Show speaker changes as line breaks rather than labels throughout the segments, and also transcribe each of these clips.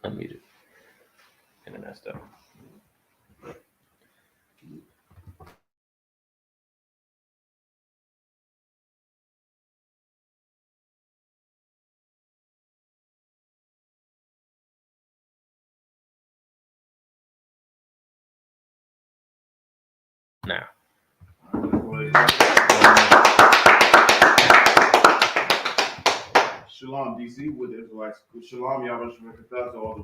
Unmuted. Internet stuff. Now.
Shalom, DC, with the Israelites. Shalom, Yahanna, all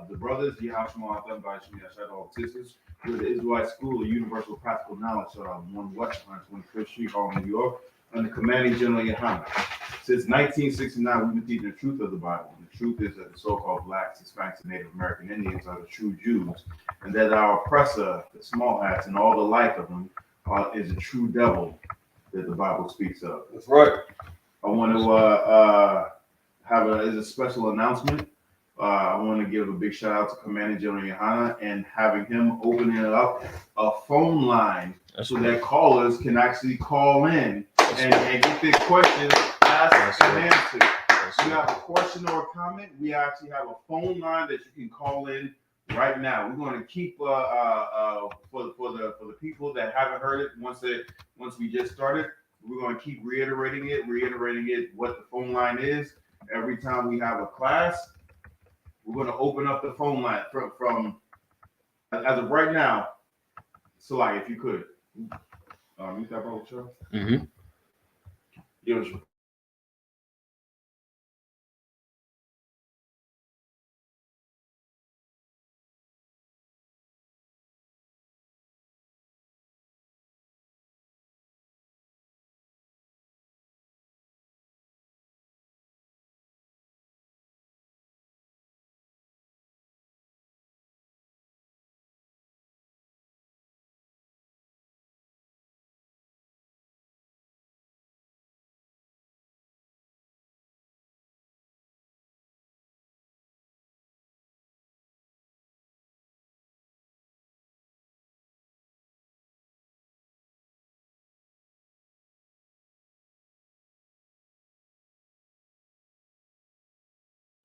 the brothers. Yahanna, all TITHES, with the Israelite School of Universal Practical Knowledge, 1 West, 125th Street, Harlem, New York, under commanding General Yahanna. Since 1969, we've been teaching the truth of the Bible. And the truth is that the so-called blacks, Hispanics, and Native American Indians are the true Jews, and that our oppressor, the small hats, and all the like of them, is a true devil that the Bible speaks of.
That's right.
I want to have a special announcement. I want to give a big shout out to Commanding General Yahanna and having him opening it up a phone line so that callers can actually call in and get their questions asked and answered. If you have a question or a comment, we actually have a phone line that you can call in right now. We're going to keep for the people that haven't heard it once we just started. We're going to keep reiterating it, what the phone line is. Every time we have a class, we're going to open up the phone line from as of right now. So, like, if you could, mute that, brother, Charles.
Mm-hmm.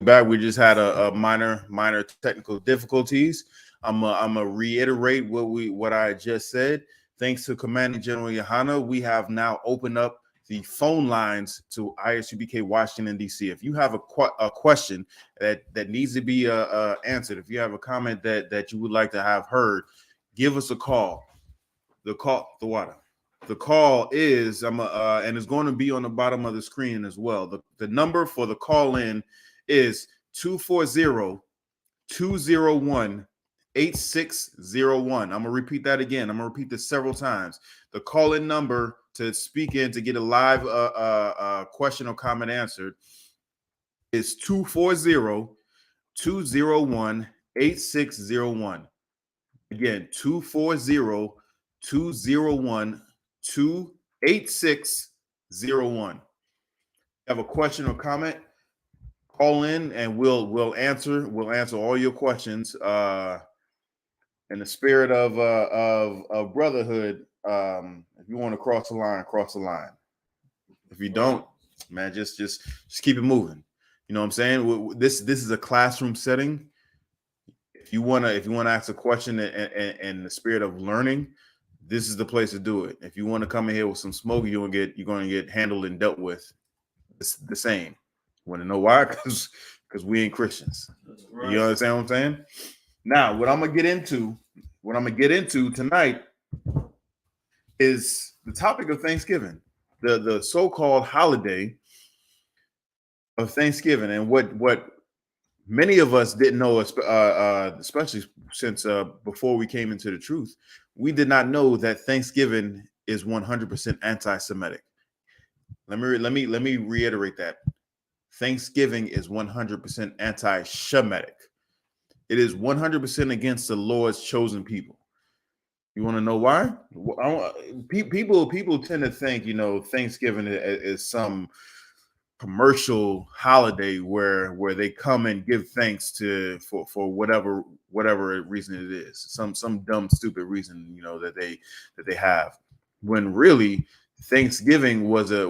Back, we just had a minor technical difficulties. I'm gonna reiterate what I just said. Thanks to Commanding General Yahanna, we have now opened up the phone lines to I.S.U.P.K. Washington D.C. If you have a question that needs to be answered, if you have a comment that you would like to have heard, give us a call. The call is and it's going to be on the bottom of the screen as well. The number for the call in is 240-201-8601. I'm gonna repeat that again. I'm gonna repeat this several times. The call-in number to speak in to get a live question or comment answered is 240-201-8601. Again, 240-201-8601. Have a question or comment? Call in and we'll answer all your questions in the spirit of brotherhood. If you want to cross the line, cross the line. If you don't, man, just keep it moving. You know what I'm saying? This is a classroom setting. If you wanna ask a question in the spirit of learning, this is the place to do it. If you want to come in here with some smoke, you're gonna get handled and dealt with the same. Want to know why? Because we ain't Christians. Right. You understand what I'm saying? Now, what I'm gonna get into tonight is the topic of Thanksgiving, the so-called holiday of Thanksgiving, and what many of us didn't know, especially since before we came into the truth, we did not know that Thanksgiving is 100% anti-Semitic. Let me reiterate that. Thanksgiving is 100% anti-Shemitic. It is 100% against the Lord's chosen people. You want to know why? People tend to think, Thanksgiving is some commercial holiday where they come and give thanks for whatever reason it is, some dumb stupid reason that they have, when really Thanksgiving was a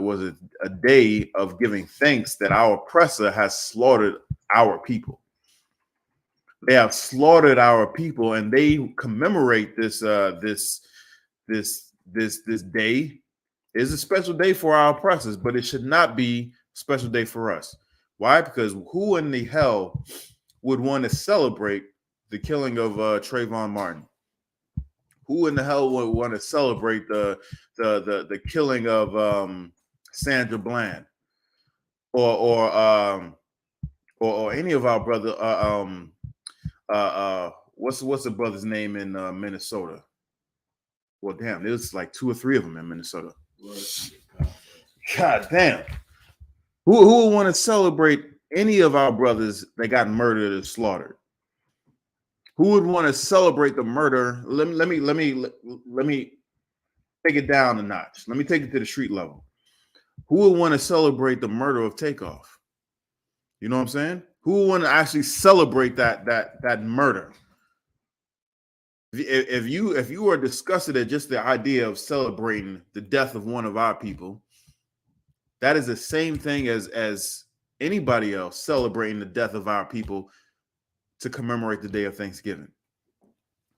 day of giving thanks that our oppressor has slaughtered our people. They have slaughtered our people, and they commemorate this this day. It's a special day for our oppressors, but it should not be a special day for us. Why? Because who in the hell would want to celebrate the killing of Trayvon Martin? Who in the hell would want to celebrate the killing of Sandra Bland or any of our brother? What's the brother's name in Minnesota? Well, damn, there's like 2 or 3 of them in Minnesota. God damn. Who would want to celebrate any of our brothers that got murdered or slaughtered? Who would want to celebrate the murder? Let me take it down a notch. Let me take it to the street level. Who would want to celebrate the murder of Takeoff? You know what I'm saying? Who would want to actually celebrate that murder? If you are disgusted at just the idea of celebrating the death of one of our people, that is the same thing as anybody else celebrating the death of our people to commemorate the day of Thanksgiving.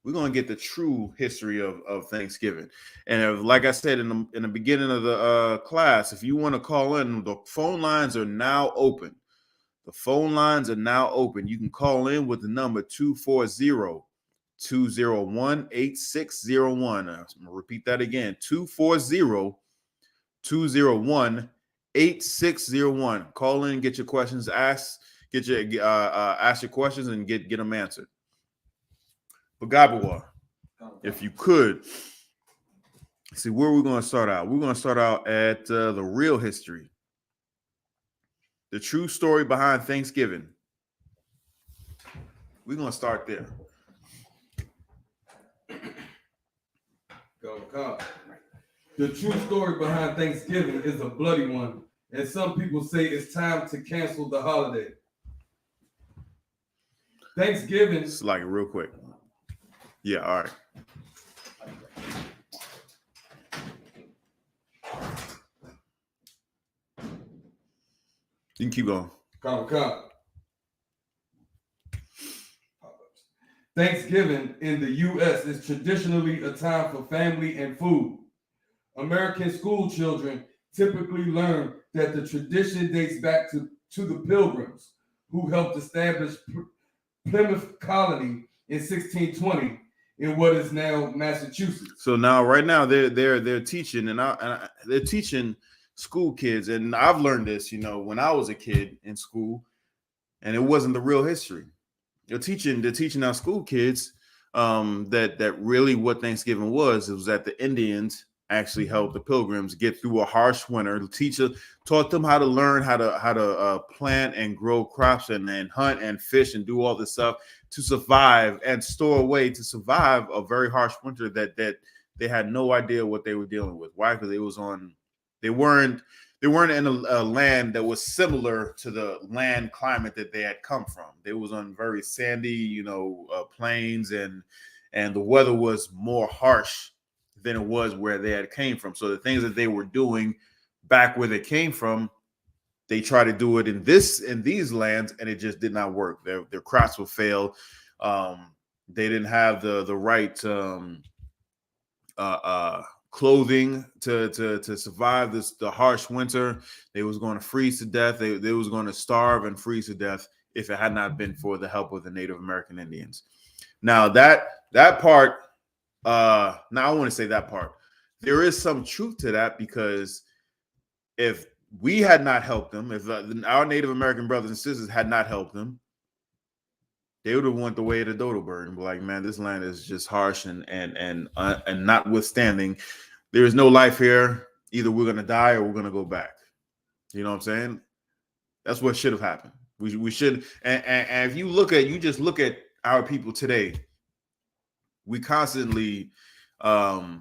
We're going to get the true history of Thanksgiving. And if, like I said in the beginning of the class, if you want to call in, the phone lines are now open. The phone lines are now open. You can call in with the number 240-201-8601. I'm going to repeat that again, 240-201-8601. Call in, get your questions asked, ask your questions and get them answered. But Gabawa, if you could, see where we're going to start out. We're going to start out at the real history, the true story behind Thanksgiving. We're going to start there.
Go, come. The true story behind Thanksgiving is a bloody one, and some people say it's time to cancel the holiday. Thanksgiving.
It's like real quick. Yeah, all right. You can keep going.
Come. Thanksgiving in the U.S. is traditionally a time for family and food. American school children typically learn that the tradition dates back to the Pilgrims, who helped establish Plymouth Colony in 1620 in what is now Massachusetts.
So now, right now, they're teaching, and they're teaching school kids, and I've learned this, when I was a kid in school, and it wasn't the real history. They're teaching our school kids that really what Thanksgiving was. It was that the Indians actually helped the Pilgrims get through a harsh winter. The teacher taught them how to learn how to plant and grow crops and hunt and fish and do all this stuff to survive and store away to survive a very harsh winter that they had no idea what they were dealing with. Why? Because they weren't in a land that was similar to the land climate that they had come from. They was on very sandy, plains, and the weather was more harsh than it was where they had came from. So the things that they were doing back where they came from, they tried to do it in these lands, and it just did not work. Their crops would fail. They didn't have the right clothing to survive the harsh winter. They was going to freeze to death. They was going to starve and freeze to death if it had not been for the help of the Native American Indians. Now that part, now I want to say that part. There is some truth to that, because if we had not helped them, if our Native American brothers and sisters had not helped them, they would have went the way of the dodo bird and be like, man, this land is just harsh and notwithstanding, there is no life here. Either we're gonna die or we're gonna go back. You know what I'm saying? That's what should have happened. We should. And if you just look at our people today, we constantly are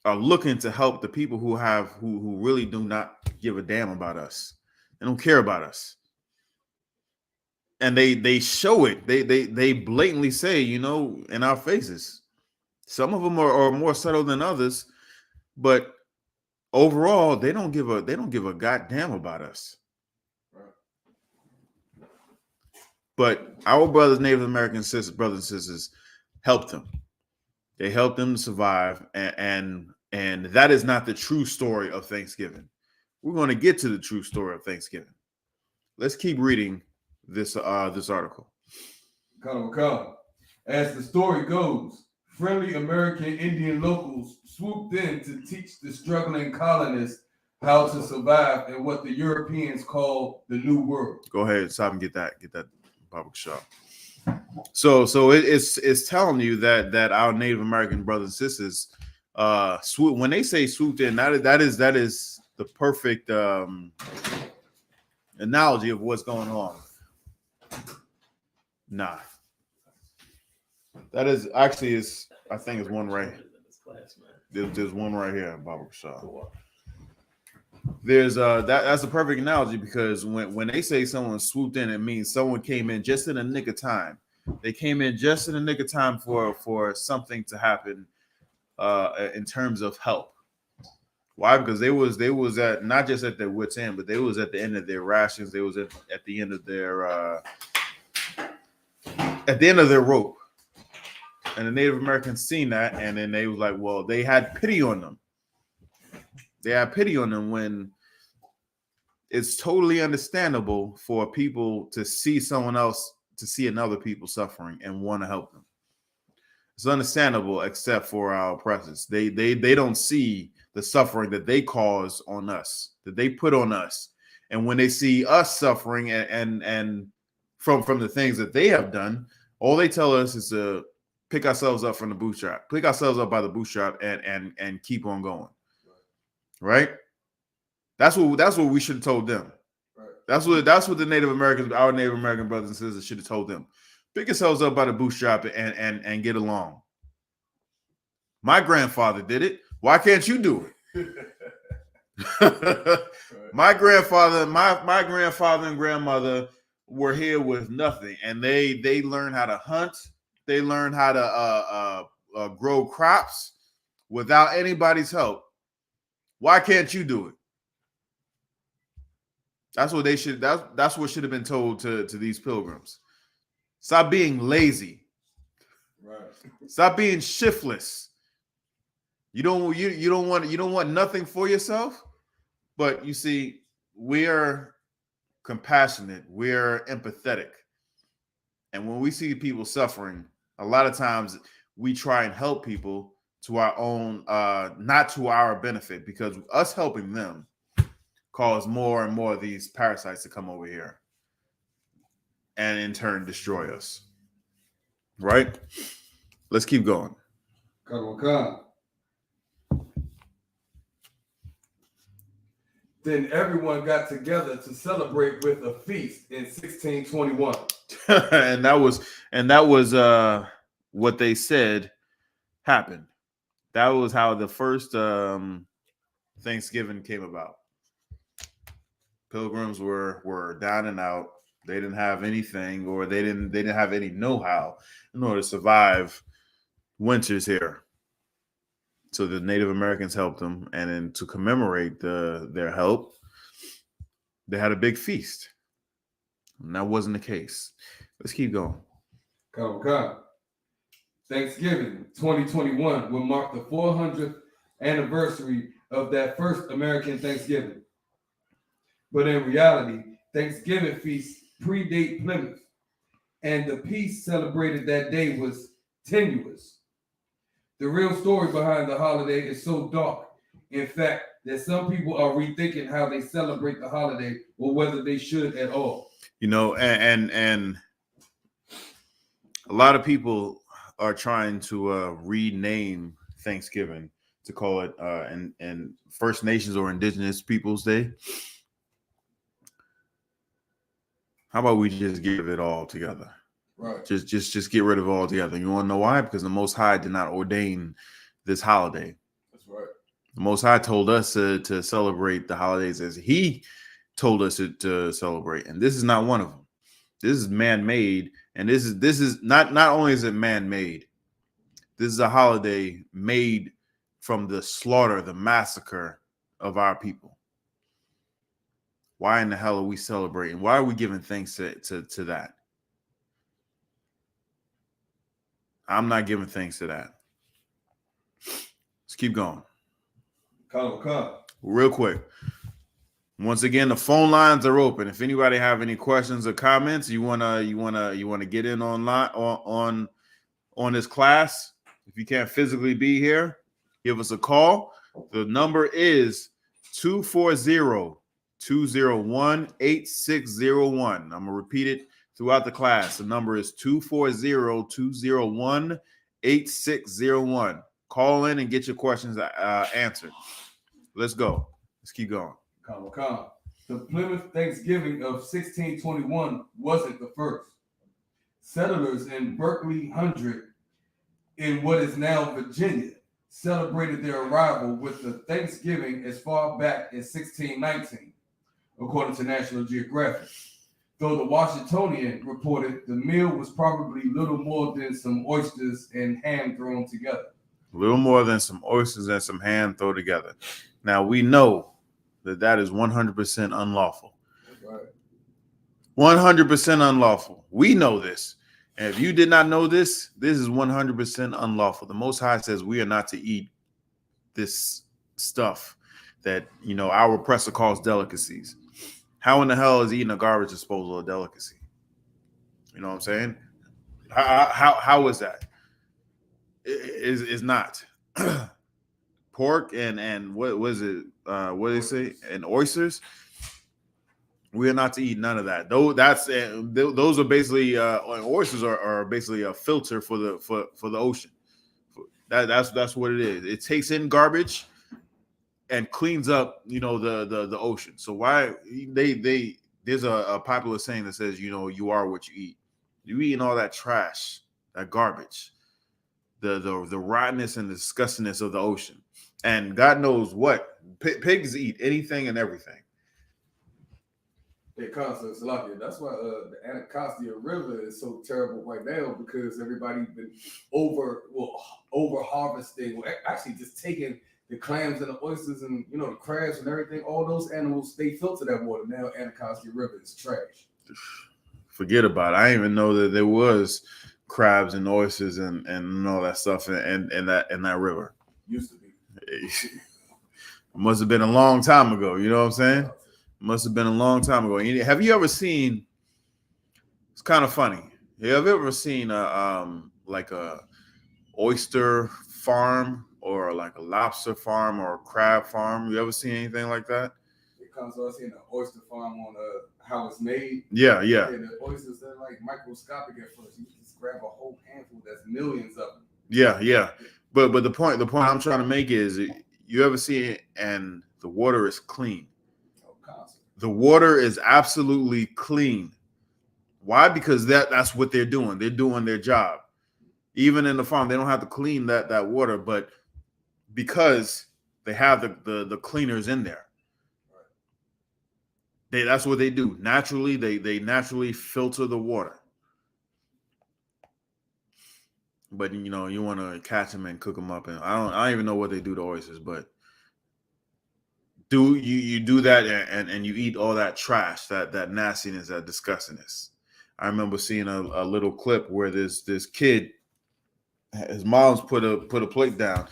looking to help the people who really do not give a damn about us. They don't care about us. And they show it. They blatantly say, in our faces. Some of them are more subtle than others, but overall, they don't give a goddamn about us. But our brothers, Native American sisters, brothers and sisters, helped them. They helped them to survive, and that is not the true story of Thanksgiving. We're going to get to the true story of Thanksgiving. Let's keep reading this article.
As the story goes, friendly American Indian locals swooped in to teach the struggling colonists how to survive in what the Europeans call the New World.
Go ahead, stop and get that public shot. So it's telling you that our Native American brothers and sisters swoop, when they say swooped in, that is the perfect analogy of what's going on. Nah. That is actually I think it's one right. There's one right here in Baba Shah. There's that's a perfect analogy, because when they say someone swooped in, it means someone came in just in a nick of time. They came in just in a nick of time for something to happen in terms of help. Why? Because they was at not just at their wits' end, but they was at the end of their rations. They was at the end of their rope. And the Native Americans seen that, and then they was like, well, they had pity on them. They had pity on them, when it's totally understandable for people to see someone else, to see another people suffering and want to help them. It's understandable, except for our oppressors. They don't see the suffering that they cause on us, that they put on us. And when they see us suffering and from the things that they have done, all they tell us is to pick ourselves up from the bootstrap, pick ourselves up by the bootstrap and keep on going. Right? That's what we should have told them. Right. That's what the Native Americans, our Native American brothers and sisters, should have told them. Pick yourselves up by the bootstrap and get along. My grandfather did it. Why can't you do it? My grandfather and grandmother were here with nothing, and they learned how to hunt. They learned how to grow crops without anybody's help. Why can't you do it? That's what they should. That's what should have been told to these pilgrims. Stop being lazy. Right. Stop being shiftless. You don't want nothing for yourself. But you see, we're compassionate. We're empathetic. And when we see people suffering, a lot of times we try and help people to our own, not to our benefit, because us helping them cause more and more of these parasites to come over here and in turn destroy us. Right? Let's keep going.
Then everyone got together to celebrate with a feast in 1621.
and that was what they said happened. That was how the first Thanksgiving came about. Pilgrims were down and out. They didn't have anything, or they didn't have any know-how in order to survive winters here. So the Native Americans helped them, and then to commemorate their help, they had a big feast. And that wasn't the case. Let's keep going.
Thanksgiving 2021 will mark the 400th anniversary of that first American Thanksgiving. But in reality, Thanksgiving feasts predate Plymouth, and the peace celebrated that day was tenuous. The real story behind the holiday is so dark, in fact, that some people are rethinking how they celebrate the holiday, or whether they should at all.
You know, and a lot of people are trying to rename Thanksgiving to call it and First Nations or Indigenous Peoples Day. How about we just get rid of it all together? Right. Just get rid of it all together. You want to know why? Because the Most High did not ordain this holiday. That's right. The Most High told us to celebrate the holidays as He told us to celebrate, and this is not one of them. This is man-made, and this is not only is it man-made. This is a holiday made from the slaughter, the massacre of our people. Why in the hell are we celebrating? Why are we giving thanks to that? I'm not giving thanks to that. Let's keep going. Real quick. Once again, the phone lines are open. If anybody have any questions or comments, you wanna get in online on this class. If you can't physically be here, give us a call. The number is 240-201-8601. I'm gonna repeat it throughout the class. The number is 240-201-8601. Call in and get your questions answered. Let's go. Let's keep going.
The Plymouth Thanksgiving of 1621 wasn't the first. Settlers in Berkeley Hundred, in what is now Virginia, celebrated their arrival with the Thanksgiving as far back as 1619, according to National Geographic. Though the Washingtonian reported the meal was probably little more than some oysters and ham thrown together.
A little more than some oysters and some ham thrown together. Now, we know that is 100% unlawful.
Right.
100% unlawful. We know this. And if you did not know this, this is 100% unlawful. The Most High says we are not to eat this stuff that, our oppressor calls delicacies. How in the hell is eating a garbage disposal a delicacy? You know what I'm saying? How is that? Is not. Pork and what was it? What did they say? And oysters. We are not to eat none of that. Though those are basically oysters are basically a filter for the ocean. That's what it is. It takes in garbage and cleans up the ocean. So why there's a popular saying that says you are what you eat. You eating all that trash, that garbage, the rottenness and the disgustingness of the ocean. And God knows what pigs eat anything and everything.
That's why the Anacostia River is so terrible right now, because everybody's been over harvesting, actually just taking the clams and the oysters and the crabs and everything. All those animals, they filter that water. Now Anacostia River is trash.
Forget about it. I didn't even know that there was crabs and oysters and all that stuff in that river.
Used to be.
It must have been a long time ago. You know what I'm saying? Must have been a long time ago. Have you ever seen? It's kind of funny. Have you ever seen like a oyster farm or like a lobster farm or a crab farm? You ever seen anything like that?
Because I seen an oyster farm on how it's made.
Yeah.
And the oysters are like microscopic at first. You just grab a whole handful. That's millions of them.
Yeah. But the point I'm trying to make is, you ever see it and the water is clean. The water is absolutely clean. Why? Because that's what they're doing. They're doing their job. Even in the farm, they don't have to clean that water, but because they have the cleaners in there. That's what they do. Naturally, they naturally filter the water. But you want to catch them and cook them up, and I don't even know what they do to oysters, but you do that and you eat all that trash, that nastiness, that disgustingness. I remember seeing a little clip where this kid, his mom's put a plate down,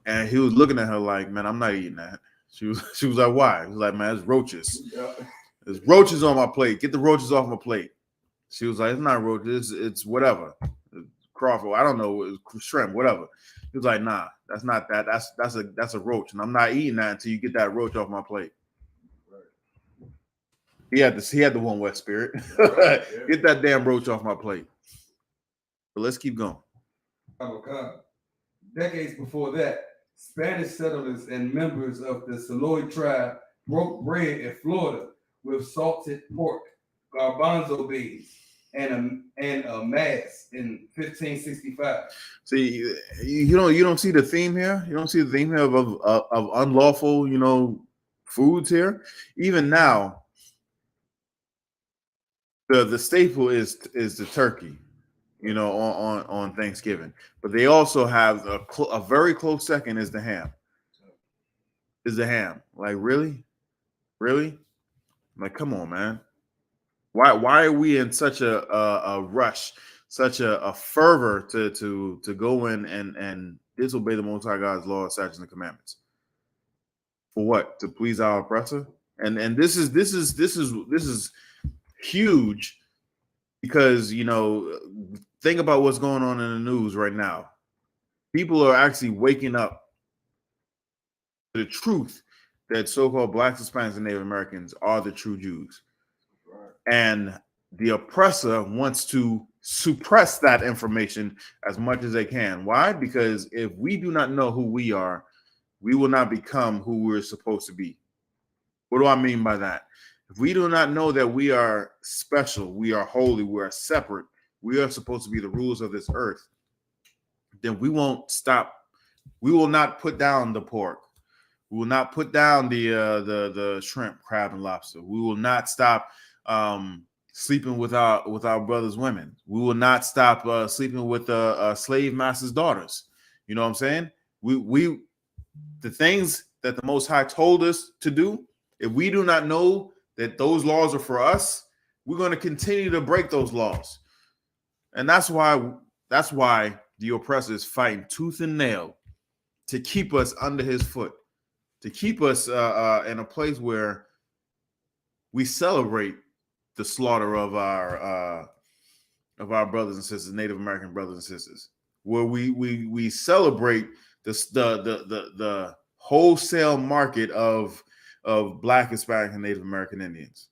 and he was looking at her like, man, I'm not eating that. She was like, why? He was like, man, it's roaches. Yeah. There's roaches on my plate. Get the roaches off my plate. She was like, it's not roaches. It's whatever. Crawford. I don't know. Shrimp, whatever. He was like, nah, that's not that. That's a roach. And I'm not eating that until you get that roach off my plate. Right. He had the one wet spirit. Right, yeah. Get that damn roach off my plate. But let's keep going.
Decades before that, Spanish settlers and members of the Saloy tribe broke bread in Florida with salted pork, garbanzo beans, and a mass in 1565.
See, you don't see the theme here. You don't see the theme here of unlawful, foods here. Even now, the staple is the turkey, on Thanksgiving. But they also have a very close second is the ham. Like, really? Like, come on, man. Why are we in such a rush a fervor to go in and disobey the Most High God's law, statutes, and commandments. For what? To please our oppressor? And this is huge, because think about what's going on in the news right now. People are actually waking up to the truth that so-called Blacks, Hispanics, and Native Americans are the true Jews. And the oppressor wants to suppress that information as much as they can. Why? Because if we do not know who we are, we will not become who we're supposed to be. What do I mean by that? If we do not know that we are special, we are holy, we are separate, we are supposed to be the rulers of this earth, then we won't stop. We will not put down the pork. We will not put down the shrimp, crab, and lobster. We will not stop sleeping with our brothers' women. We will not stop sleeping with slave masters' daughters. You know what I'm saying? We the things that the Most High told us to do, if we do not know that those laws are for us, we're going to continue to break those laws. And that's why the oppressor is fighting tooth and nail to keep us under his foot, to keep us in a place where we celebrate the slaughter of our brothers and sisters, Native American brothers and sisters, where we celebrate the wholesale market of Black, Hispanic, and Native American Indians.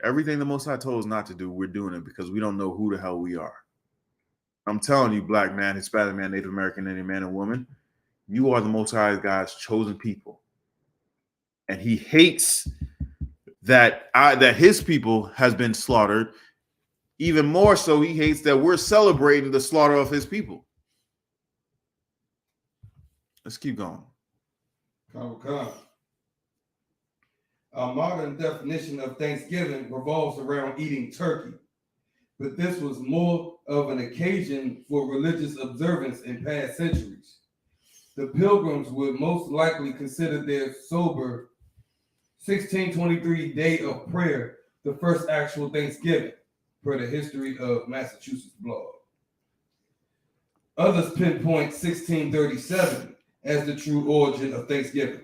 Everything the Most High told us not to do, we're doing it because we don't know who the hell we are. I'm telling you, Black man, Hispanic man, Native American Indian man and woman, you are the Most High God's chosen people. And he hates that his people has been slaughtered. Even more so, he hates that we're celebrating the slaughter of his people. Let's keep going.
Our modern definition of Thanksgiving revolves around eating turkey, but this was more of an occasion for religious observance in past centuries. The Pilgrims would most likely consider their sober 1623 day of prayer the first actual Thanksgiving, per the History of Massachusetts blog. Others pinpoint 1637 as the true origin of Thanksgiving,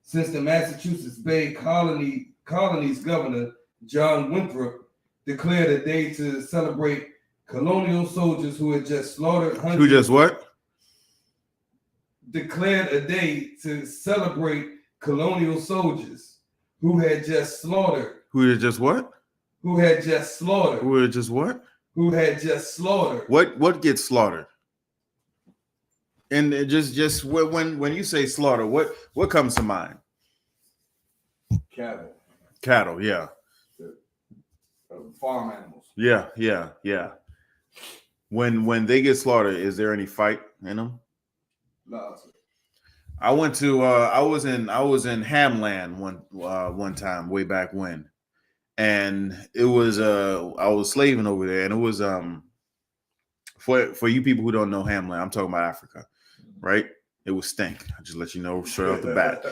since the Massachusetts Bay Colony's governor, John Winthrop, declared a day to celebrate colonial soldiers who had just slaughtered hundreds.
Who just what?
Declared a day to celebrate colonial soldiers who had just slaughtered.
Who had just what?
Who had just slaughtered.
Who had just what?
Who had just slaughtered.
What gets slaughtered? And it just when you say slaughter, what comes to mind? Cattle, yeah.
Farm animals.
Yeah. When they get slaughtered, is there any fight in them?
No.
I went to I was in Hamland one time way back when, and it was I was slaving over there, and it was for you people who don't know Hamland, I'm talking about Africa, right? It was stink. I just let you know straight off the bat.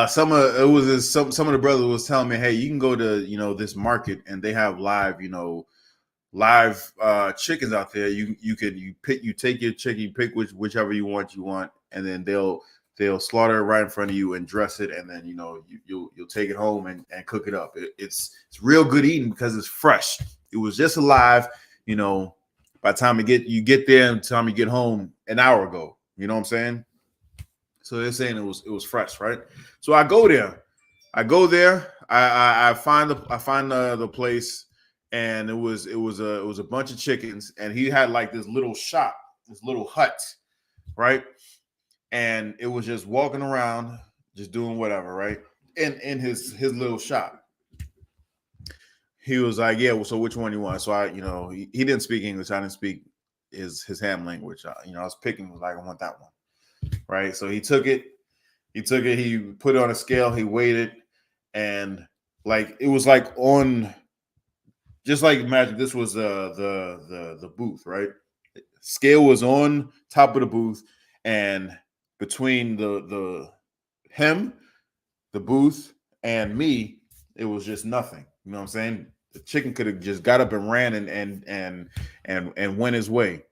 Some of the brothers was telling me, hey, you can go to this market and they have live chickens out there. You take your chicken, you pick whichever you want, and then they'll slaughter it right in front of you and dress it, and then you'll take it home and cook it up. It's real good eating because it's fresh. It was just alive, by the time you get there and the time you get home an hour ago. You know what I'm saying? So they're saying it was fresh, right? So I go there. I find the place, and it was a bunch of chickens, and he had like this little shop, this little hut, right? And it was just walking around, just doing whatever, right? In his little shop. He was like, yeah, well, so which one you want? So I, he didn't speak English. I didn't speak his ham language. I was picking, like, I want that one. Right. So he took it, he put it on a scale, he weighed it, and like it was like on, just like imagine this was the booth, right? Scale was on top of the booth, and between the booth, and me, it was just nothing. You know what I'm saying? The chicken could have just got up and ran and went his way.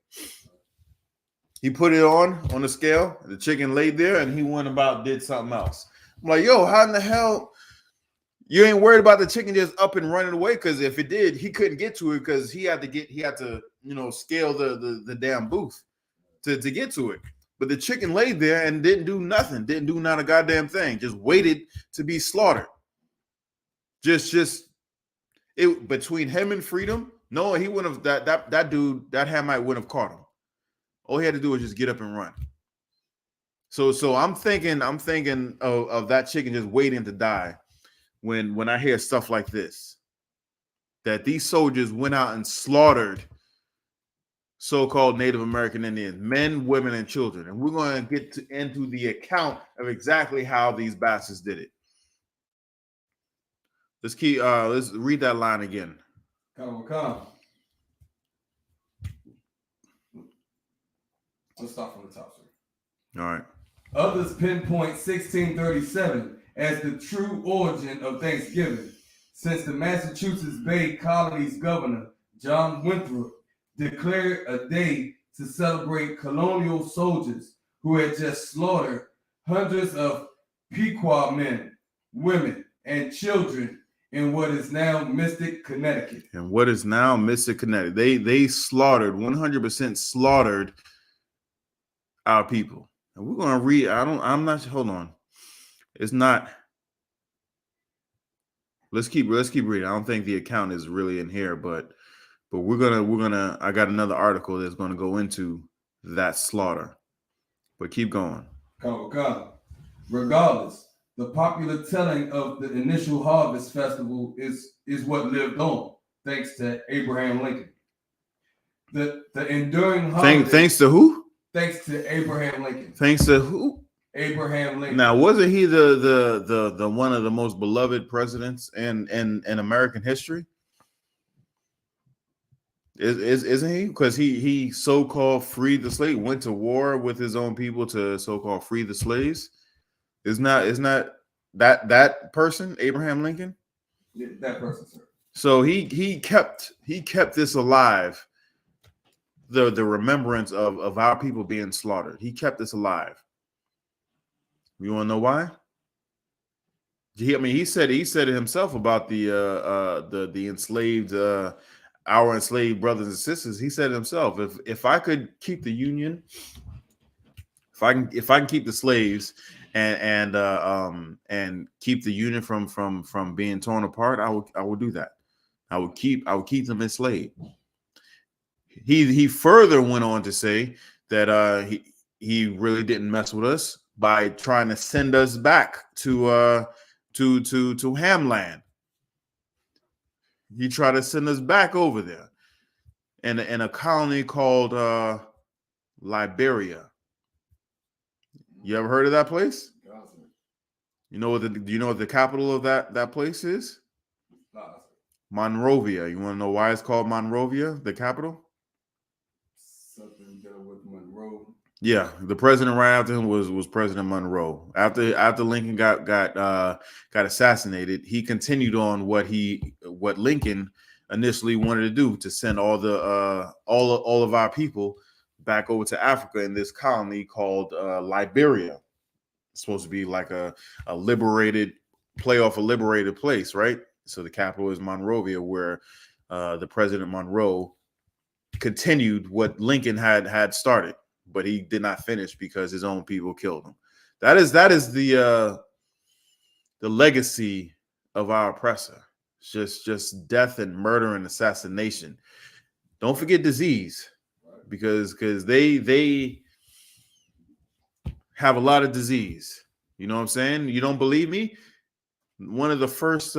He put it on the scale. The chicken laid there, and he went about did something else. I'm like, yo, how in the hell you ain't worried about the chicken just up and running away? Because if it did, he couldn't get to it because he had to scale the damn booth to get to it. But the chicken laid there and didn't do nothing, didn't do not a goddamn thing, just waited to be slaughtered. Just it between him and Freedom. No, he wouldn't have that dude, that Hamite wouldn't have caught him. All he had to do was just get up and run. So I'm thinking of that chicken just waiting to die when I hear stuff like this, that these soldiers went out and slaughtered so-called Native American Indians, men, women, and children. And we're going to get into the account of exactly how these bastards did it. Let's read that line again.
Come. Let's start from the top, sir.
All right.
Others pinpoint 1637 as the true origin of Thanksgiving, since the Massachusetts Bay Colony's governor, John Winthrop, declared a day to celebrate colonial soldiers who had just slaughtered hundreds of Pequot men, women, and children in what is now Mystic, Connecticut.
And what is now Mystic, Connecticut. They slaughtered, 100% slaughtered our people. And we're going to read, hold on. It's not, let's keep reading. I don't think the account is really in here, but we're gonna I got another article that's gonna go into that slaughter. But keep going.
Come. Regardless, the popular telling of the initial harvest festival is what lived on, thanks to Abraham Lincoln. The enduring holiday.
Thanks to who?
Thanks to Abraham Lincoln.
Thanks to who?
Abraham Lincoln.
Now, wasn't he the one of the most beloved presidents in American history? Isn't he? Because he so-called freed the slave, went to war with his own people to so-called free the slaves. Isn't that person, Abraham Lincoln?
Yeah, that person, sir.
So he kept this alive, the remembrance of our people being slaughtered. He kept this alive. You want to know why? He said it himself about the enslaved our enslaved brothers and sisters. He said it himself, if I could keep the Union, if I can keep the slaves and keep the Union from being torn apart, I would do that. I would keep them enslaved. He further went on to say that he really didn't mess with us by trying to send us back to Hamland. He tried to send us back over there in a colony called Liberia. You ever heard of that place? Do you know what the capital of that place is? Monrovia. You want to know why it's called Monrovia, the capital?
Something to do with Monroe.
Yeah, the president right after him was President Monroe. After Lincoln got assassinated, he continued on what Lincoln initially wanted to do, to send all of our people back over to Africa in this colony called Liberia. It's supposed to be like a liberated place, right? So the capital is Monrovia, where the President Monroe continued what Lincoln had started. But he did not finish because his own people killed him. That is the legacy of our oppressor. It's just death and murder and assassination. Don't forget disease, because they have a lot of disease. You know what I'm saying? You don't believe me? One of the first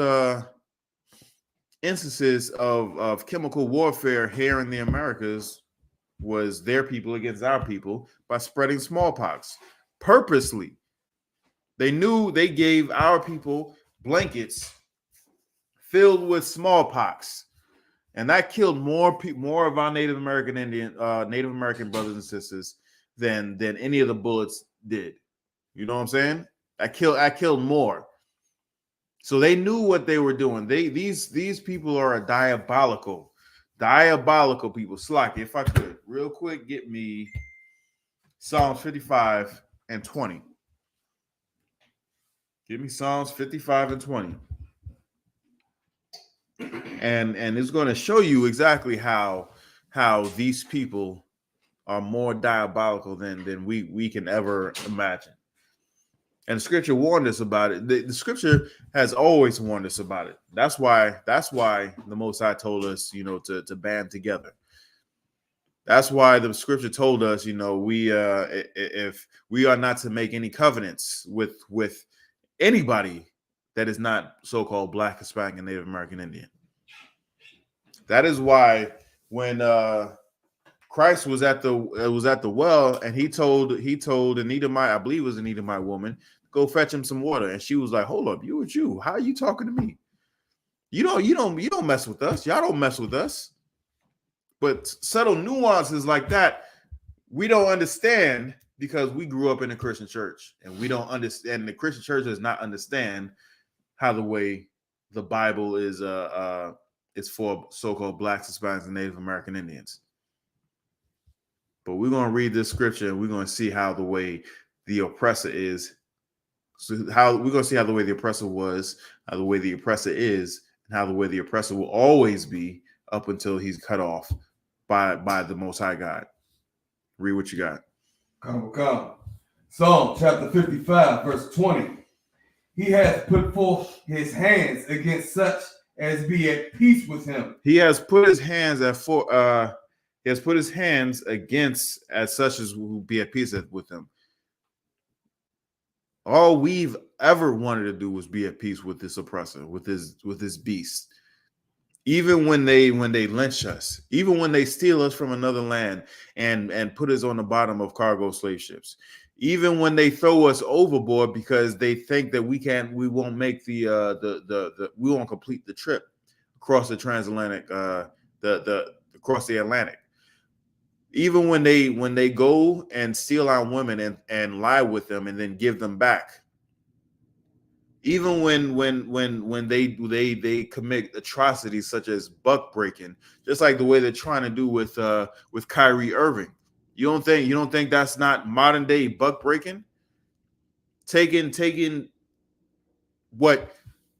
instances of chemical warfare here in the Americas was their people against our people by spreading smallpox purposely. They knew they gave our people blankets filled with smallpox, and that killed more of our Native American brothers and sisters than any of the bullets did. You know what I'm saying? I killed more. So they knew what they were doing. These people are a diabolical people. Slack, if I could, real quick, get me Psalms 55 and 20. Give me Psalms 55 and 20. And it's going to show you exactly how these people are more diabolical than we can ever imagine. And the scripture warned us about it. The scripture has always warned us about it. That's why the Most High told us, to band together. That's why the scripture told us, we if we are not to make any covenants with anybody that is not so-called Black, Hispanic, and Native American Indian. That is why when Christ was at the well, and he told an Edomite, I believe it was an Edomite woman, go fetch him some water, and she was like, "Hold up, you a Jew? How are you talking to me? You don't mess with us. Y'all don't mess with us." But subtle nuances like that we don't understand because we grew up in a Christian church, and we don't understand. The Christian church does not understand how the way the Bible is for so-called Blacks, Hispanics, and Native American Indians. But we're going to read this scripture, and we're going to see how the way the oppressor is. So we're going to see how the way the oppressor was, how the way the oppressor is, and how the way the oppressor will always be up until he's cut off by the Most High God. Read what you got.
Come. Psalm chapter 55, verse 20. He has put forth his hands against such as be at peace with him.
He has put his hands against as such as will be at peace with him. All we've ever wanted to do was be at peace with this oppressor, with this beast. Even when they lynch us, even when they steal us from another land and put us on the bottom of cargo slave ships, even when they throw us overboard because they think that we won't make we won't complete the trip across the transatlantic, across the Atlantic. Even when they go and steal our women and lie with them and then give them back. Even when they commit atrocities such as buck breaking, just like the way they're trying to do with Kyrie Irving. You don't think that's not modern day buck breaking? Taking what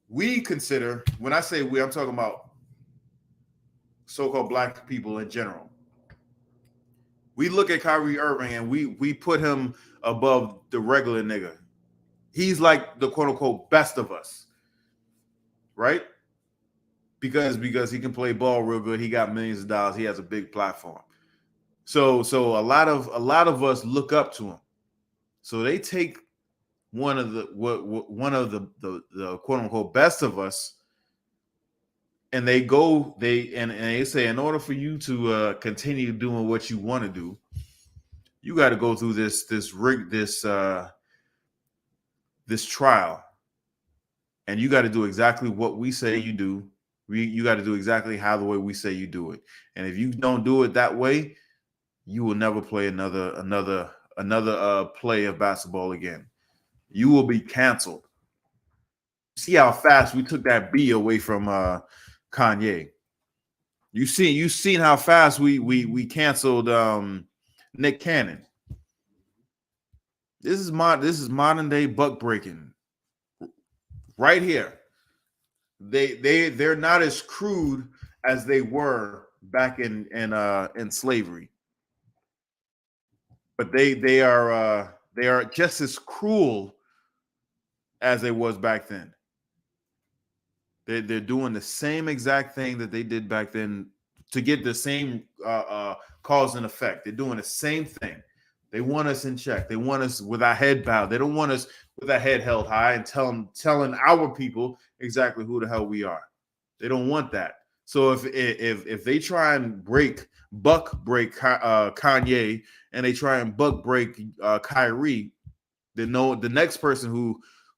we consider, when I say we, I'm talking about so-called Black people in general. We look at Kyrie Irving and we put him above the regular nigga. He's like the quote unquote best of us, right? Because he can play ball real good. He got millions of dollars. He has a big platform. So a lot of us look up to him. So they take one of the quote unquote best of us, and they say, in order for you to continue doing what you want to do, you got to go through this trial, and you got to do exactly what we say you do. You got to do exactly how the way we say you do it. And if you don't do it that way, you will never play another play of basketball again. You will be canceled. See how fast we took that B away from Kanye. You seen how fast we canceled Nick Cannon. This is modern day buck breaking right here. They're not as crude as they were back in slavery, but they are just as cruel as they was back then. They're doing the same exact thing that they did back then to get the same cause and effect. They're doing the same thing. They want us in check. They want us with our head bowed. They don't want us with our head held high and telling our people exactly who the hell we are. They don't want that. So if they try and buck break Kanye, and they try and buck break Kyrie, then the next person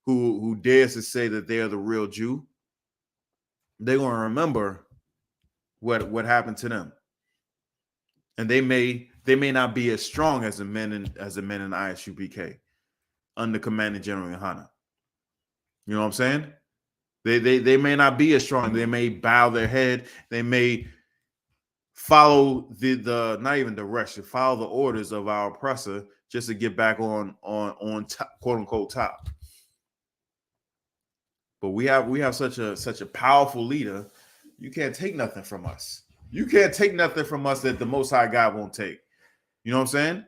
who dares to say that they are the real Jew, they're going to remember what happened to them, and they may not be as strong as the men in I.S.U.P.K. under Commanding General Yahanna. You know what I'm saying? They may not be as strong. They may bow their head. They may follow the not even direction, follow the orders of our oppressor just to get back on top, quote unquote top. But we have such a powerful leader. You can't take nothing from us. You can't take nothing from us that the Most High God won't take. You know what I'm saying?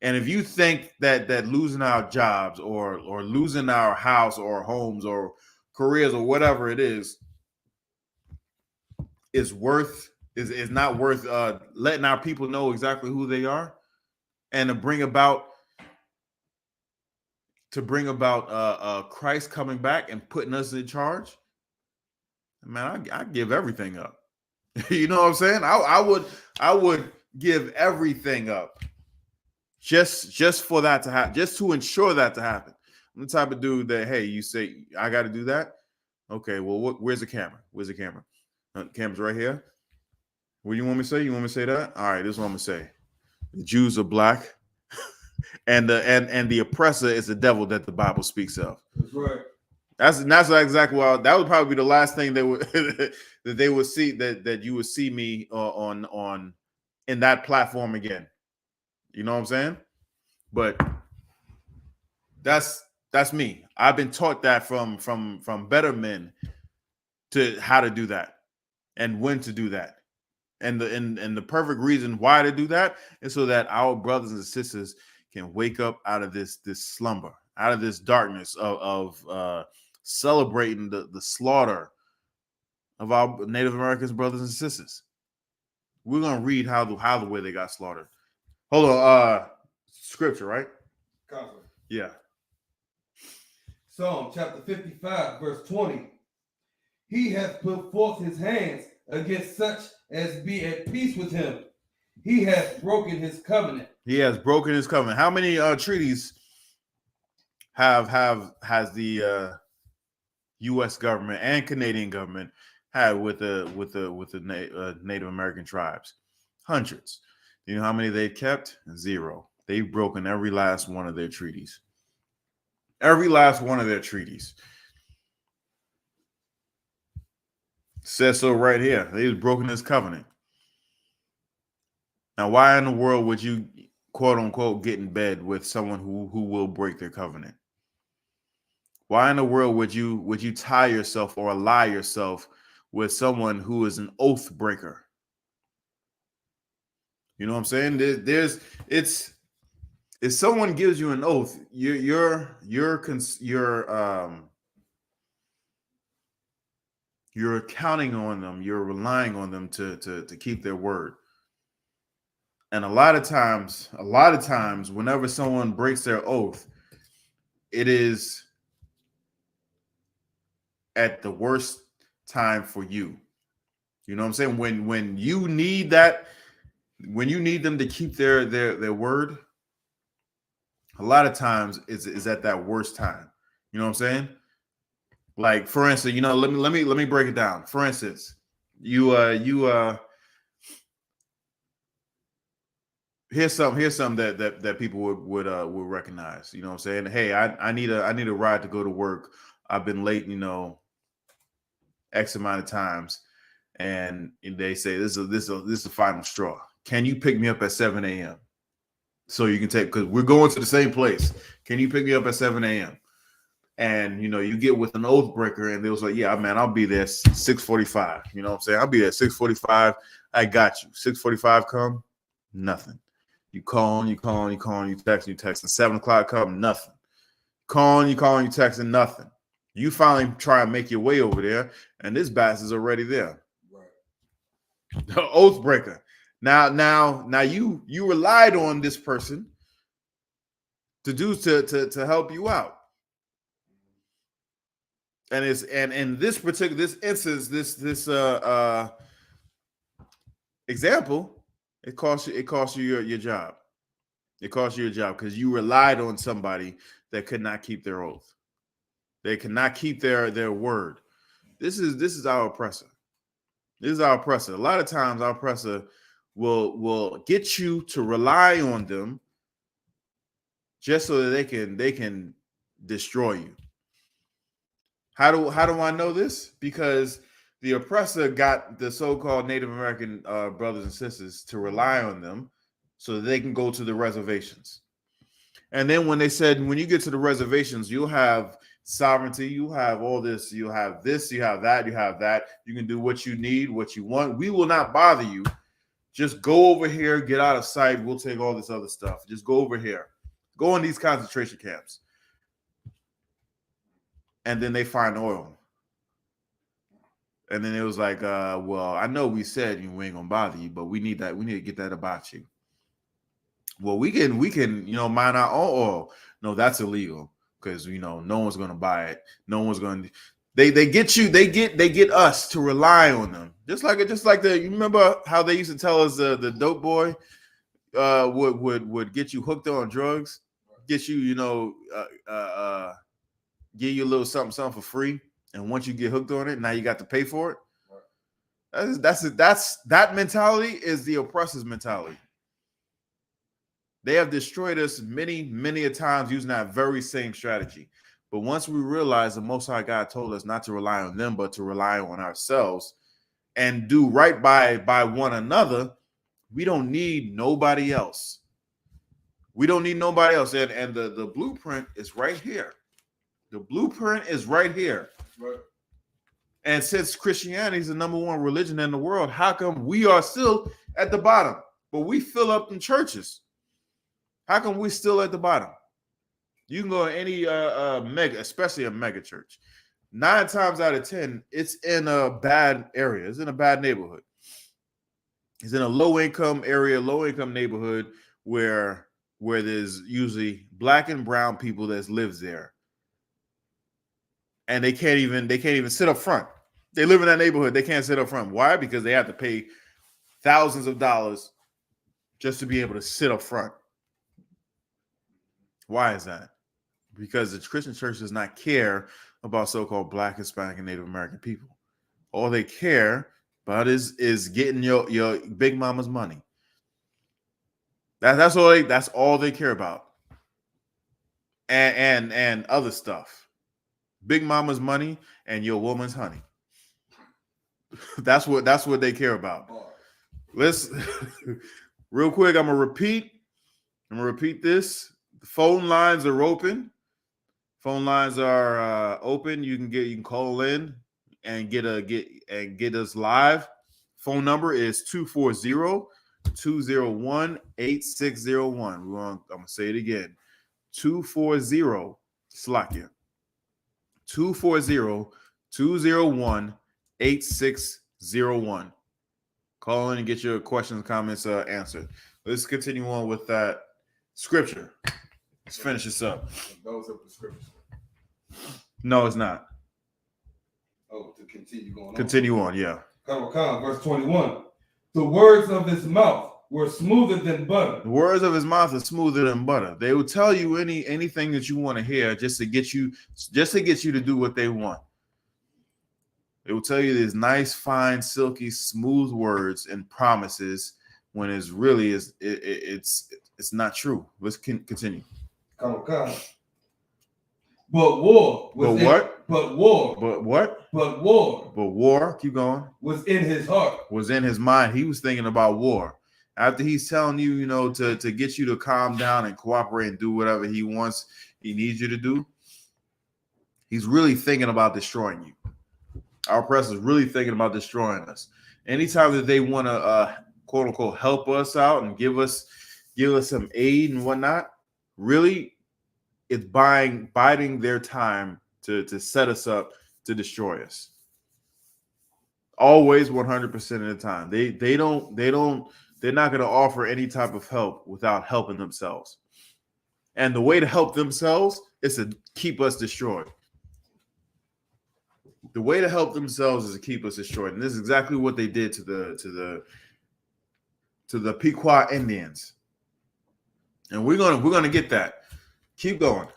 And if you think that losing our jobs or losing our house or homes or careers or whatever it is not worth letting our people know exactly who they are and to bring about Christ coming back and putting us in charge, man, I give everything up. You know what I'm saying? I would give everything up just for that to happen, just to ensure that to happen. I'm the type of dude that, hey, you say I got to do that. Okay, well, where's the camera? Where's the camera? The camera's right here. What do you want me to say? You want me to say that? All right, this is what I'm gonna say. The Jews are black, and the oppressor is the devil that the Bible speaks of.
That's right.
That's exactly what that would probably be the last thing they would that they would see that you would see me on in that platform again. You know what I'm saying? But that's me. I've been taught that from better men to how to do that and when to do that. And the perfect reason why to do that is so that our brothers and sisters can wake up out of this slumber, out of this darkness of celebrating the slaughter of our Native Americans brothers and sisters. We're gonna read how the way they got slaughtered. Hold on, scripture, right?
Constantly.
Yeah.
Psalm chapter 55, verse 20. He hath put forth his hands against such as be at peace with him. He hath broken his covenant.
He has broken his covenant. How many treaties has the U.S. government and Canadian government had with the Native American tribes? Hundreds. You know how many they've kept? Zero. They've broken every last one of their treaties. Every last one of their treaties. Says so right here. They've broken his covenant. Now, why in the world would you, quote unquote, get in bed with someone who will break their covenant? Why in the world would you tie yourself or ally yourself with someone who is an oath breaker? You know what I'm saying? If someone gives you an oath, you're counting on them, you're relying on them to keep their word. And a lot of times, whenever someone breaks their oath, it is at the worst time for you. You know what I'm saying? When you need that, when you need them to keep their word, a lot of times is at that worst time. You know what I'm saying? Like, for instance, let me break it down. For instance, here's something that people would recognize. You know what I'm saying? Hey, I need a ride to go to work. I've been late, X amount of times, and they say this is the final straw. Can you pick me up at 7 a.m. so you can take, because we're going to the same place. Can you pick me up at 7 a.m.? And you get with an oath breaker, and they was like, yeah, man, I'll be there 6:45. You know what I'm saying? I'll be there 6:45. I got you. 6:45 come, nothing. You calling, you texting, 7 o'clock come, nothing. Calling, you texting, nothing. You finally try and make your way over there, and this bastard's already there. Right. The oath breaker. Now you relied on this person to help you out. And in this instance, this example, it costs you your job. It costs you your job because you relied on somebody that could not keep their oath. They cannot keep their word. This is our oppressor. This is our oppressor. A lot of times our oppressor will get you to rely on them just so that they can destroy you. How do I know this? Because the oppressor got the so-called Native American brothers and sisters to rely on them so that they can go to the reservations. And then when they said, when you get to the reservations, you'll have sovereignty, you have all this, you have this, you have that, you have that. You can do what you need, what you want. We will not bother you. Just go over here, get out of sight. We'll take all this other stuff. Just go over here. Go in these concentration camps. And then they find oil. And then it was like, well, I know we said we ain't gonna bother you, but we need that. We need to get that about you. Well, we can, mine our own oil. No, that's illegal because no one's gonna buy it. No one's gonna. They get you. They get us to rely on them. Just like you remember how they used to tell us the dope boy would get you hooked on drugs, get you give you a little something for free, and once you get hooked on it, now you got to pay for it. That mentality is the oppressor's mentality. They have destroyed us many a times using that very same strategy. But once we realize the Most High God told us not to rely on them, but to rely on ourselves and do right by one another, we don't need nobody else. We don't need nobody else. And the blueprint is right here. The blueprint is right here.
Right.
And since Christianity is the number one religion in the world, how come we are still at the bottom? But we fill up in churches. How come we still at the bottom? You can go to any mega, especially a mega church. 9 times out of 10, it's in a bad area. It's in a bad neighborhood. It's in a low-income area, low-income neighborhood where there's usually black and brown people that lives there. And they can't even sit up front. They live in that neighborhood. They can't sit up front. Why? Because they have to pay thousands of dollars just to be able to sit up front. Why is that? Because the Christian church does not care about so-called Black, Hispanic, and Native American people. All they care about is getting your big mama's money. That's all they care about. And other stuff. Big mama's money and your woman's honey. That's what they care about. Let's real quick. I'm gonna repeat this. The phone lines are open. Phone lines are open. You can call in and get us live. Phone number is 240-201-8601. I'm gonna say it again. 240 Slakia. 240-201-8601. Call in and get your questions and comments answered. Let's continue on with that scripture. Let's finish this up.
Those are the scriptures.
No, it's not.
Oh, to continue going on.
Continue on, yeah.
Verse 21. The words of his mouth were smoother than butter.
The words of his mouth are smoother than butter. They will tell you anything that you want to hear just to get you to do what they want. They will tell you these nice, fine, silky, smooth words and promises when it's really it's not true. Let's continue.
But war was
Keep going.
Was in his heart.
Was in his mind. He was thinking about war. After he's telling you, to get you to calm down and cooperate and do whatever he needs you to do, he's really thinking about destroying you. Our oppressor is really thinking about destroying us. Anytime that they want to, quote unquote, help us out and give us some aid and whatnot, really, it's biding their time to set us up to destroy us. Always 100% of the time. They're not going to offer any type of help without helping themselves. And the way to help themselves is to keep us destroyed. The way to help themselves is to keep us destroyed. And this is exactly what they did to the Pequot Indians. And we're gonna get that. Keep going.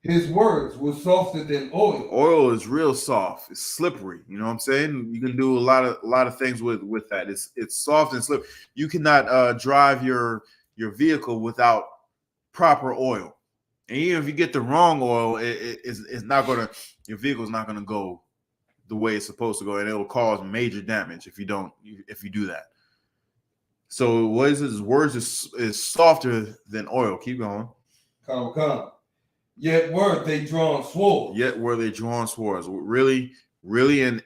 His words were softer than oil.
Oil is real soft. It's slippery. You know what I'm saying? You can do a lot of things with that. It's soft and slippery. You cannot drive your vehicle without proper oil. And even if you get the wrong oil, it's not gonna, your vehicle's not gonna go the way it's supposed to go, and it will cause major damage if you do that. So what is his words is softer than oil. Keep going.
Come. Yet were they drawn swords.
Yet were they drawn swords. Really, in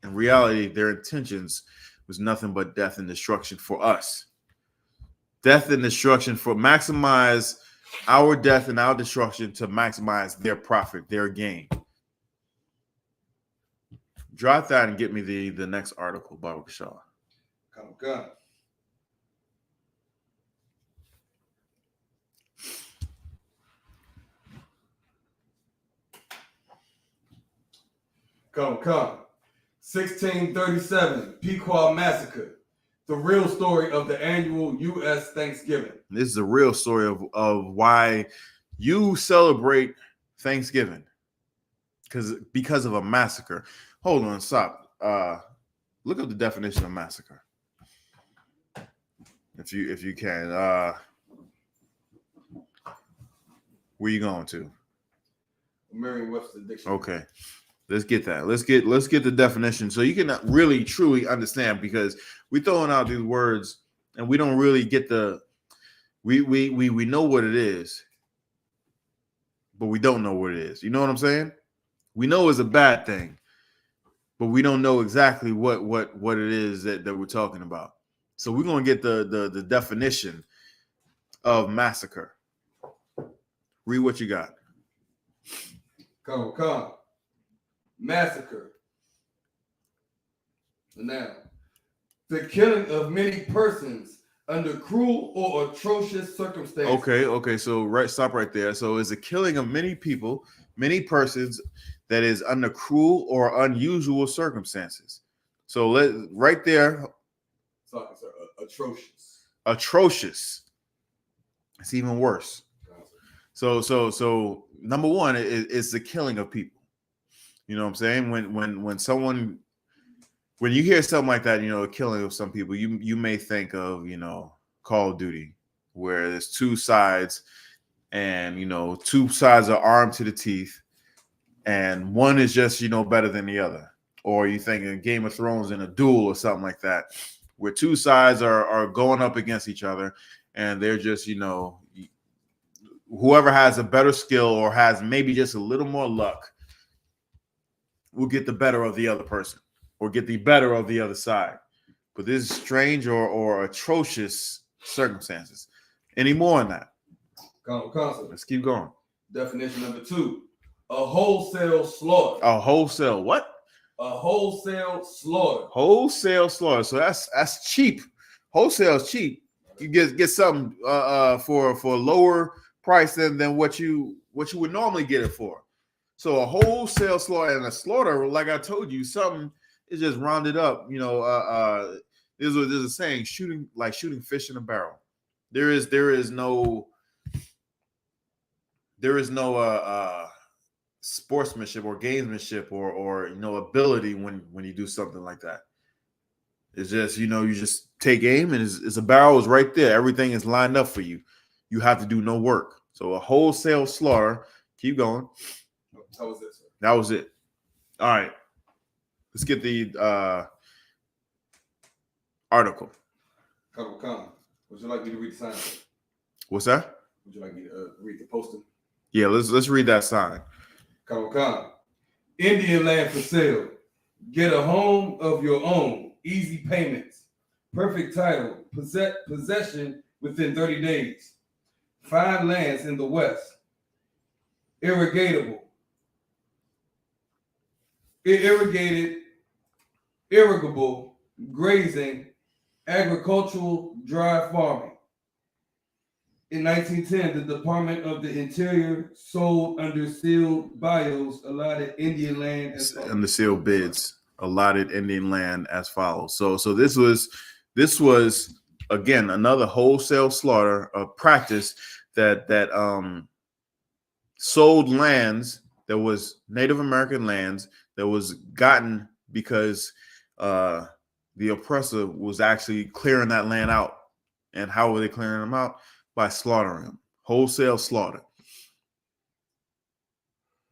reality, their intentions was nothing but death and destruction for us. Death and destruction for maximize our death and our destruction to maximize their profit, their gain. Drop that and get me the next article, Baba Shaw.
Come. Come. 1637, Pequot massacre. The real story of the annual U.S. Thanksgiving.
This is the real story of why you celebrate Thanksgiving. Because of a massacre. Hold on, stop. Look up the definition of massacre. If you can. Where you going to?
Merriam-Webster dictionary.
Okay. Let's get that. Let's get the definition so you can really truly understand, because we're throwing out these words and we don't really get we know what it is, but we don't know what it is. You know what I'm saying? We know it's a bad thing, but we don't know exactly what it is that we're talking about. So we're gonna get the definition of massacre. Read what you got.
Come. Massacre. Now, the killing of many persons under cruel or atrocious circumstances.
Okay. So stop right there. So it's a killing of many people, many persons that is under cruel or unusual circumstances. So right there.
Sorry, sir. Atrocious.
Atrocious. It's even worse. So number one is the killing of people. You know what I'm saying? When you hear something like that, a killing of some people, you may think of, Call of Duty, where there's two sides and, two sides are armed to the teeth and one is just, better than the other. Or you think in Game of Thrones in a duel or something like that, where two sides are going up against each other and they're just, whoever has a better skill or has maybe just a little more luck will get the better of the other person or get the better of the other side. But this is strange or atrocious circumstances. Any more on that? Let's keep going.
Definition number 2, a wholesale slaughter.
A wholesale what?
A wholesale slaughter.
Wholesale slaughter. So that's cheap. Wholesale is cheap. You get something for a lower price than what you would normally get it for. So a wholesale slaughter, and a slaughter, like I told you, something is just rounded up. There's a saying, shooting fish in a barrel. There is no sportsmanship or gamesmanship or ability when you do something like that. It's just you just take aim and it's a barrel is right there. Everything is lined up for you. You have to do no work. So a wholesale slaughter. Keep going.
That was it, sir.
That was it. All right. Let's get the article.
Come. Would you like me to read the sign?
What's that?
Would you like me to read the poster?
Yeah, let's read that sign.
Come. Indian land for sale. Get a home of your own. Easy payments. Perfect title. Possession within 30 days. Fine lands in the West. Irrigable, grazing, agricultural, dry farming. In 1910, the Department of the Interior sold under sealed bios allotted Indian land as follows.
Under sealed bids allotted Indian land as follows. So this was again another wholesale slaughter of practice that sold lands that was Native American lands that was gotten because the oppressor was actually clearing that land out. And how were they clearing them out? By slaughtering them. Wholesale slaughter.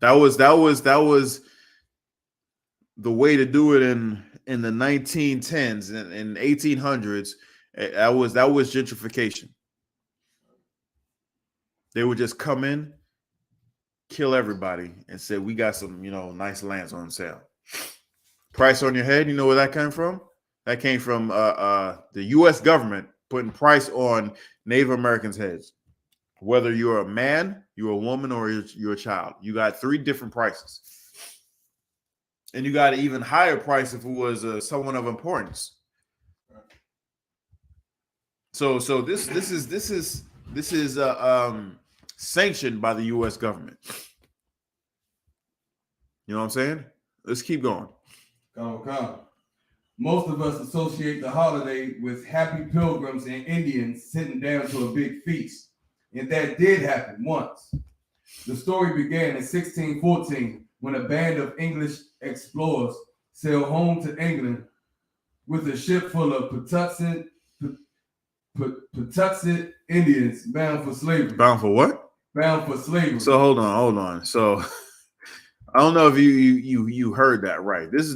That was the way to do it in the 1910s and 1800s. That was gentrification. They would just come in, kill everybody, and say, we got some, nice lands on sale. Price on your head, you know where that came from? That came from the U.S. government putting price on Native Americans' heads. Whether you're a man, you're a woman, or you're a child. You got 3 different prices. And you got an even higher price if it was someone of importance. So this is sanctioned by the U.S. government. You know what I'm saying? Let's keep going.
Come. Most of us associate the holiday with happy pilgrims and Indians sitting down to a big feast. And that did happen once. The story began in 1614 when a band of English explorers sailed home to England with a ship full of Patuxent Indians bound for slavery.
Bound for what?
Bound for slavery.
So hold on. So I don't know if you heard that right. This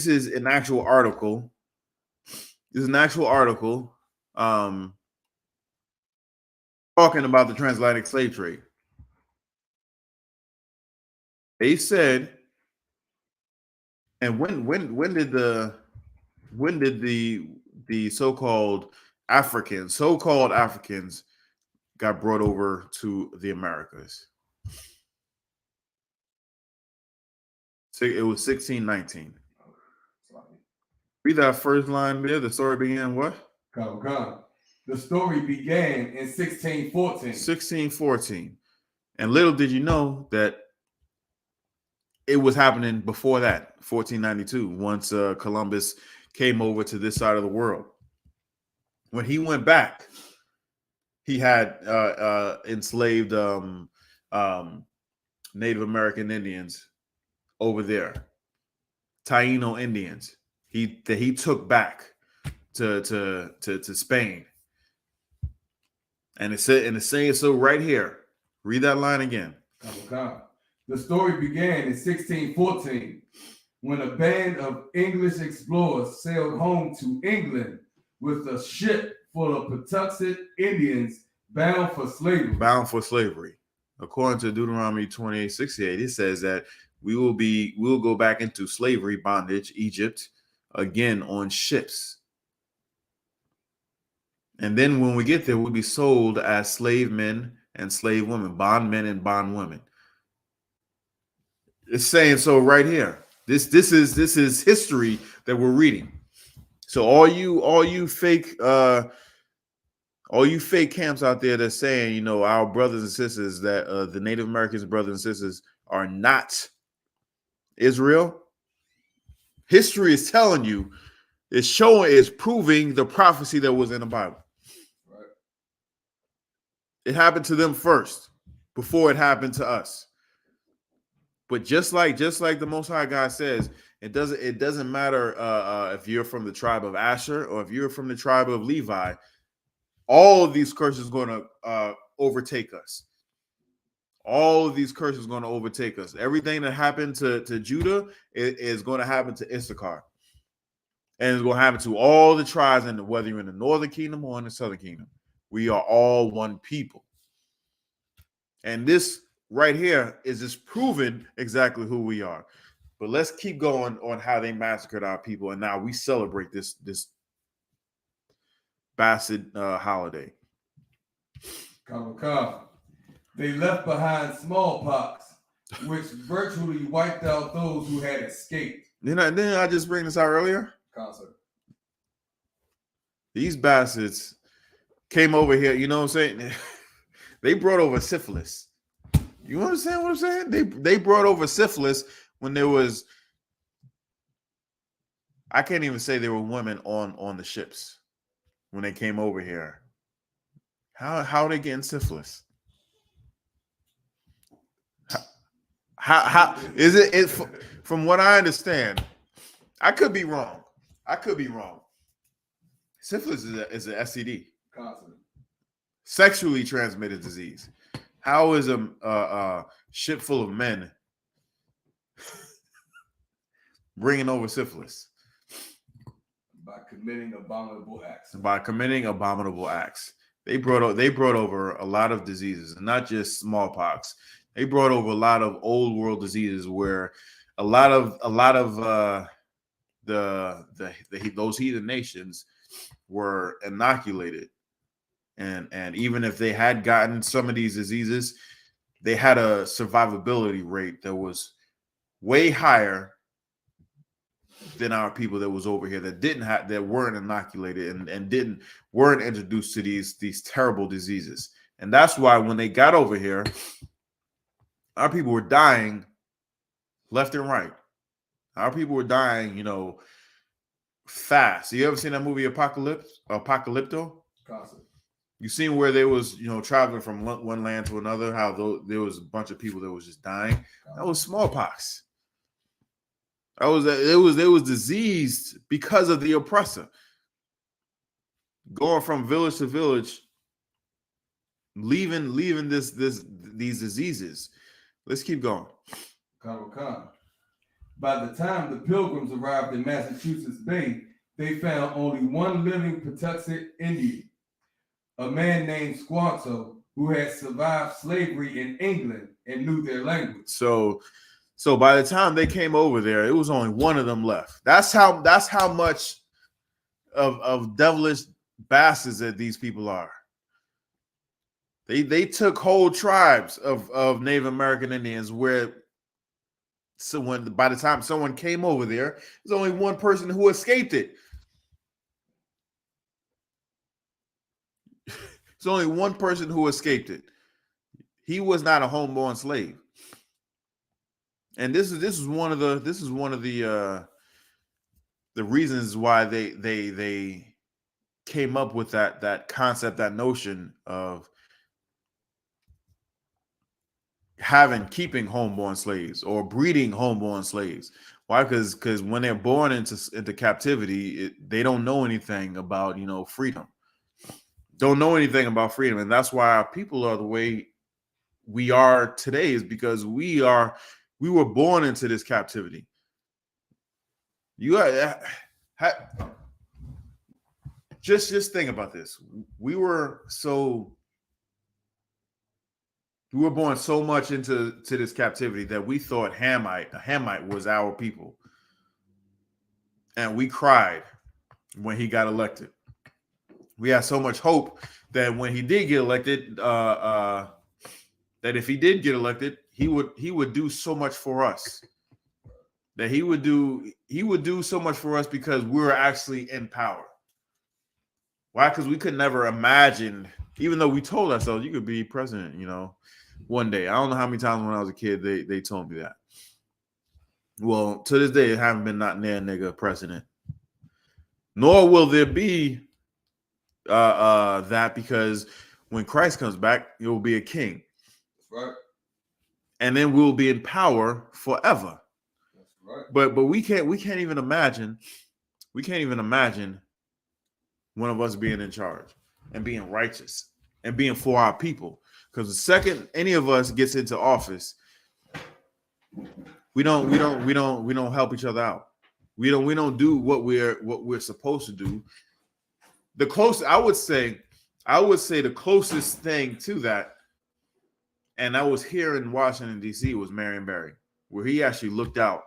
is an actual article. This is an actual article talking about the transatlantic slave trade. They said, and when did the so-called Africans got brought over to the Americas? It was 1619. Read that first line there. The story began what?
Come. The story began in 1614.
1614. And little did you know that it was happening before that, 1492, once Columbus came over to this side of the world. When he went back, he had enslaved Native American Indians over there, Taino Indians. He took back to Spain, and it's saying so right here. Read that line again.
Come. The story began in 1614 when a band of English explorers sailed home to England with a ship full of Patuxent Indians bound for slavery.
Bound for slavery. According to Deuteronomy 28:68, it says that we will go back into slavery, bondage, Egypt, again on ships. And then when we get there, we'll be sold as slave men and slave women, bondmen and bondwomen. It's saying so right here. This is history that we're reading. So all you fake camps out there that's saying, our brothers and sisters, that the Native Americans brothers and sisters are not Israel. History is telling you, is proving the prophecy that was in the Bible.
Right.
It happened to them first before it happened to us. But just like the Most High God says, it doesn't matter if you're from the tribe of Asher or if you're from the tribe of Levi. All of these curses are going to overtake us. All of these curses are going to overtake us. Everything that happened to Judah is going to happen to Issachar. And it's going to happen to all the tribes, whether you're in the northern kingdom or in the southern kingdom. We are all one people. And this right here is just proving exactly who we are. But let's keep going on how they massacred our people. And now we celebrate this bastard holiday.
Come. They left behind smallpox, which virtually wiped out those who had escaped.
Didn't I just bring this out earlier?
Concert.
These bastards came over here, you know what I'm saying? They brought over syphilis. You understand what I'm saying? They brought over syphilis when there was, I can't even say there were women on the ships when they came over here. How are they getting syphilis? How is it from what I understand? I could be wrong. Syphilis is an STD.
Concert.
Sexually transmitted disease. How is ship full of men bringing over syphilis
by committing abominable acts.
They brought over a lot of diseases, and not just smallpox. They brought over a lot of old world diseases where a lot of those heathen nations were inoculated, and even if they had gotten some of these diseases, they had a survivability rate that was way higher than our people that was over here that weren't inoculated and weren't introduced to these terrible diseases. And that's why when they got over here, our people were dying left and right. Our people were dying, fast. You ever seen that movie Apocalypto?
Constantly.
You seen where they was, traveling from one land to another, how there was a bunch of people that was just dying? That was smallpox. It was diseased because of the oppressor. Going from village to village, leaving these diseases. Let's keep going.
By the time the Pilgrims arrived in Massachusetts Bay, they found only one living Patuxet Indian, a man named Squanto, who had survived slavery in England and knew their language.
So by the time they came over there, it was only one of them left. That's how much of devilish bastards that these people are. They took whole tribes of Native American Indians by the time someone came over there, there's only one person who escaped it. There's only one person who escaped it. He was not a homeborn slave. And this is one of the reasons why they came up with that concept, that notion of keeping homeborn slaves or breeding homeborn slaves. Why? Because when they're born into captivity, they don't know anything about freedom. Don't know anything about freedom, and that's why our people are the way we are today. Is because we were born into this captivity. Just think about this. We were born so much into this captivity that we thought a Hamite was our people. And we cried when he got elected. We had so much hope that when he did get elected, that if he did get elected, he would do so much for us. That he would do so much for us because we were actually in power. Why? Because we could never imagine, even though we told ourselves you could be president, one day. I don't know how many times when I was a kid they told me that. Well, to this day, it haven't been not near nigga president. Nor will there be that, because when Christ comes back, it will be a king.
That's right.
And then we'll be in power forever.
That's right.
But we can't even imagine. We can't even imagine one of us being in charge and being righteous and being for our people. Because the second any of us gets into office, we don't help each other out. We don't do what we're supposed to do. The closest I would say the closest thing to that, and I was here in Washington D.C., was Marion Barry, where he actually looked out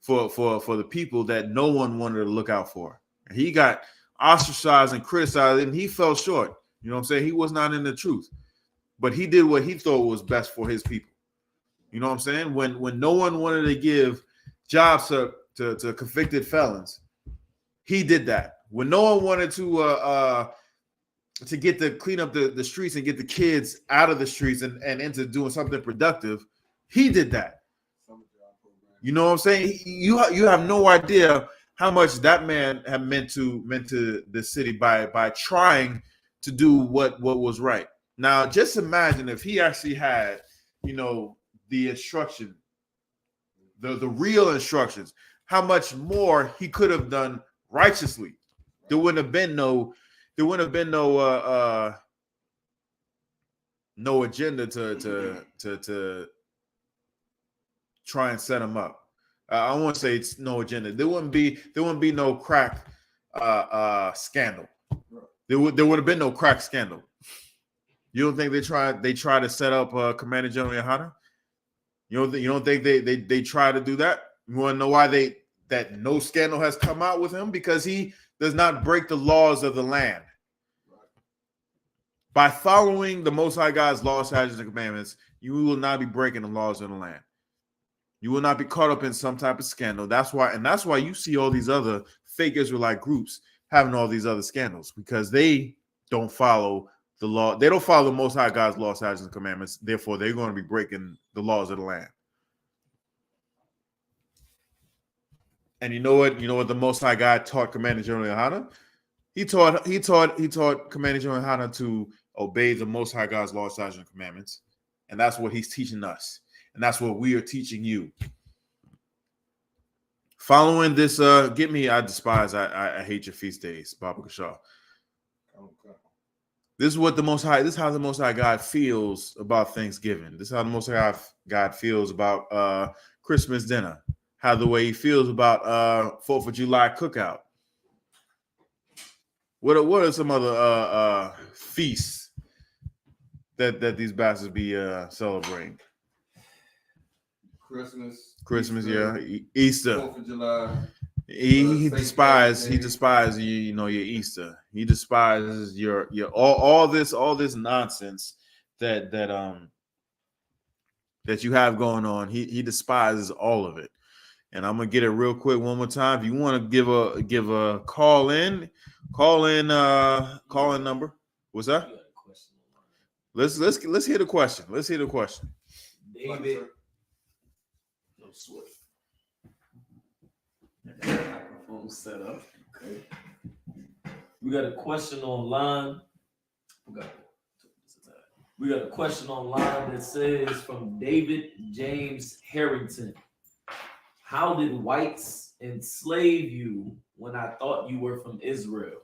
for the people that no one wanted to look out for. And he got ostracized and criticized, and he fell short. You know what I'm saying? He was not in the truth, but he did what he thought was best for his people. You know what I'm saying? When no one wanted to give jobs to convicted felons, he did that. When no one wanted to clean up the streets and get the kids out of the streets and into doing something productive, he did that. You know what I'm saying? You have no idea how much that man had meant to the city by trying to do what was right. Now, just imagine if he actually had, the instruction, the real instructions, how much more he could have done righteously. There wouldn't have been no agenda to try and set him up. I won't say it's no agenda. There wouldn't be no crack scandal. There would have been no crack scandal. You don't think they try to set up Commander General Yahanna? You don't think they try to do that? You want to know why that no scandal has come out with him? Because he does not break the laws of the land. By following the Most High God's laws, statutes, and commandments, you will not be breaking the laws of the land. You will not be caught up in some type of scandal. That's why you see all these other fake Israelite groups having all these other scandals, because they don't follow the law. They don't follow the Most High God's laws, statutes, and commandments. Therefore, they're going to be breaking the laws of the land. And you know what? You know what the Most High God taught Commander General Yahanna? He taught Commander General Yahanna to obey the Most High God's laws, statutes, and commandments. And that's what he's teaching us. And that's what we are teaching you. Following this, get me, I despise, I hate your feast days, Baba Kashaw. This is what the Most High, this is how the Most High God feels about Thanksgiving. This is how the Most High God feels about Christmas dinner. How the way he feels about 4th of July cookout. What are some other feasts that these bastards be celebrating? Christmas, Easter, yeah, Easter.
4th of July.
He despises your Easter. He despises your all this nonsense that you have going on. He despises all of it. And I'm gonna get it real quick one more time. If you want to give a call in number. What's that? Let's hear the question. Let's hear the question.
David, no sweat. Microphone set up. Okay. We got a question online. We got a question online that says from David James Harrington. How did whites enslave you when I thought you were from Israel?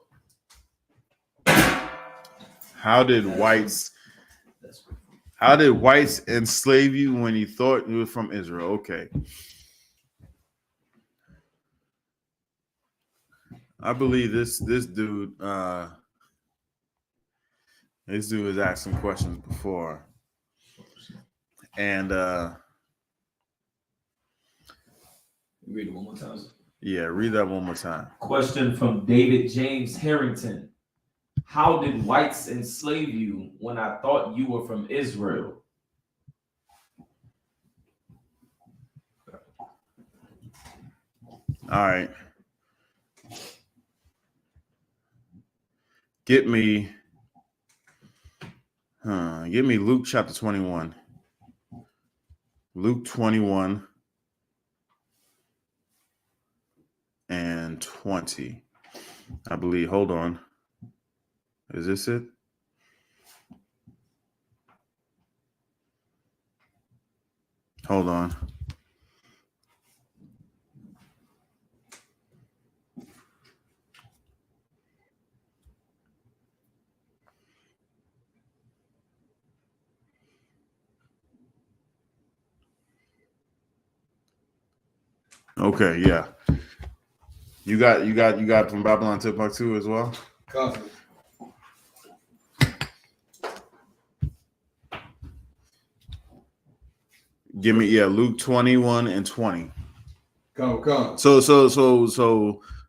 How did whites enslave you when you thought you were from Israel? Okay. I believe this dude has asked some questions before. And
read it one more time.
Yeah, read that one more time.
Question from David James Harrington. How did whites enslave you when I thought you were from Israel?
All right. Give me Luke chapter 21. Luke 21 and 20. I believe. Hold on. Is this it? Hold on. Okay, yeah. You got from Babylon to Timbuktu as well?
Constantly.
Give me, yeah, Luke 21 and 20.
Come.
So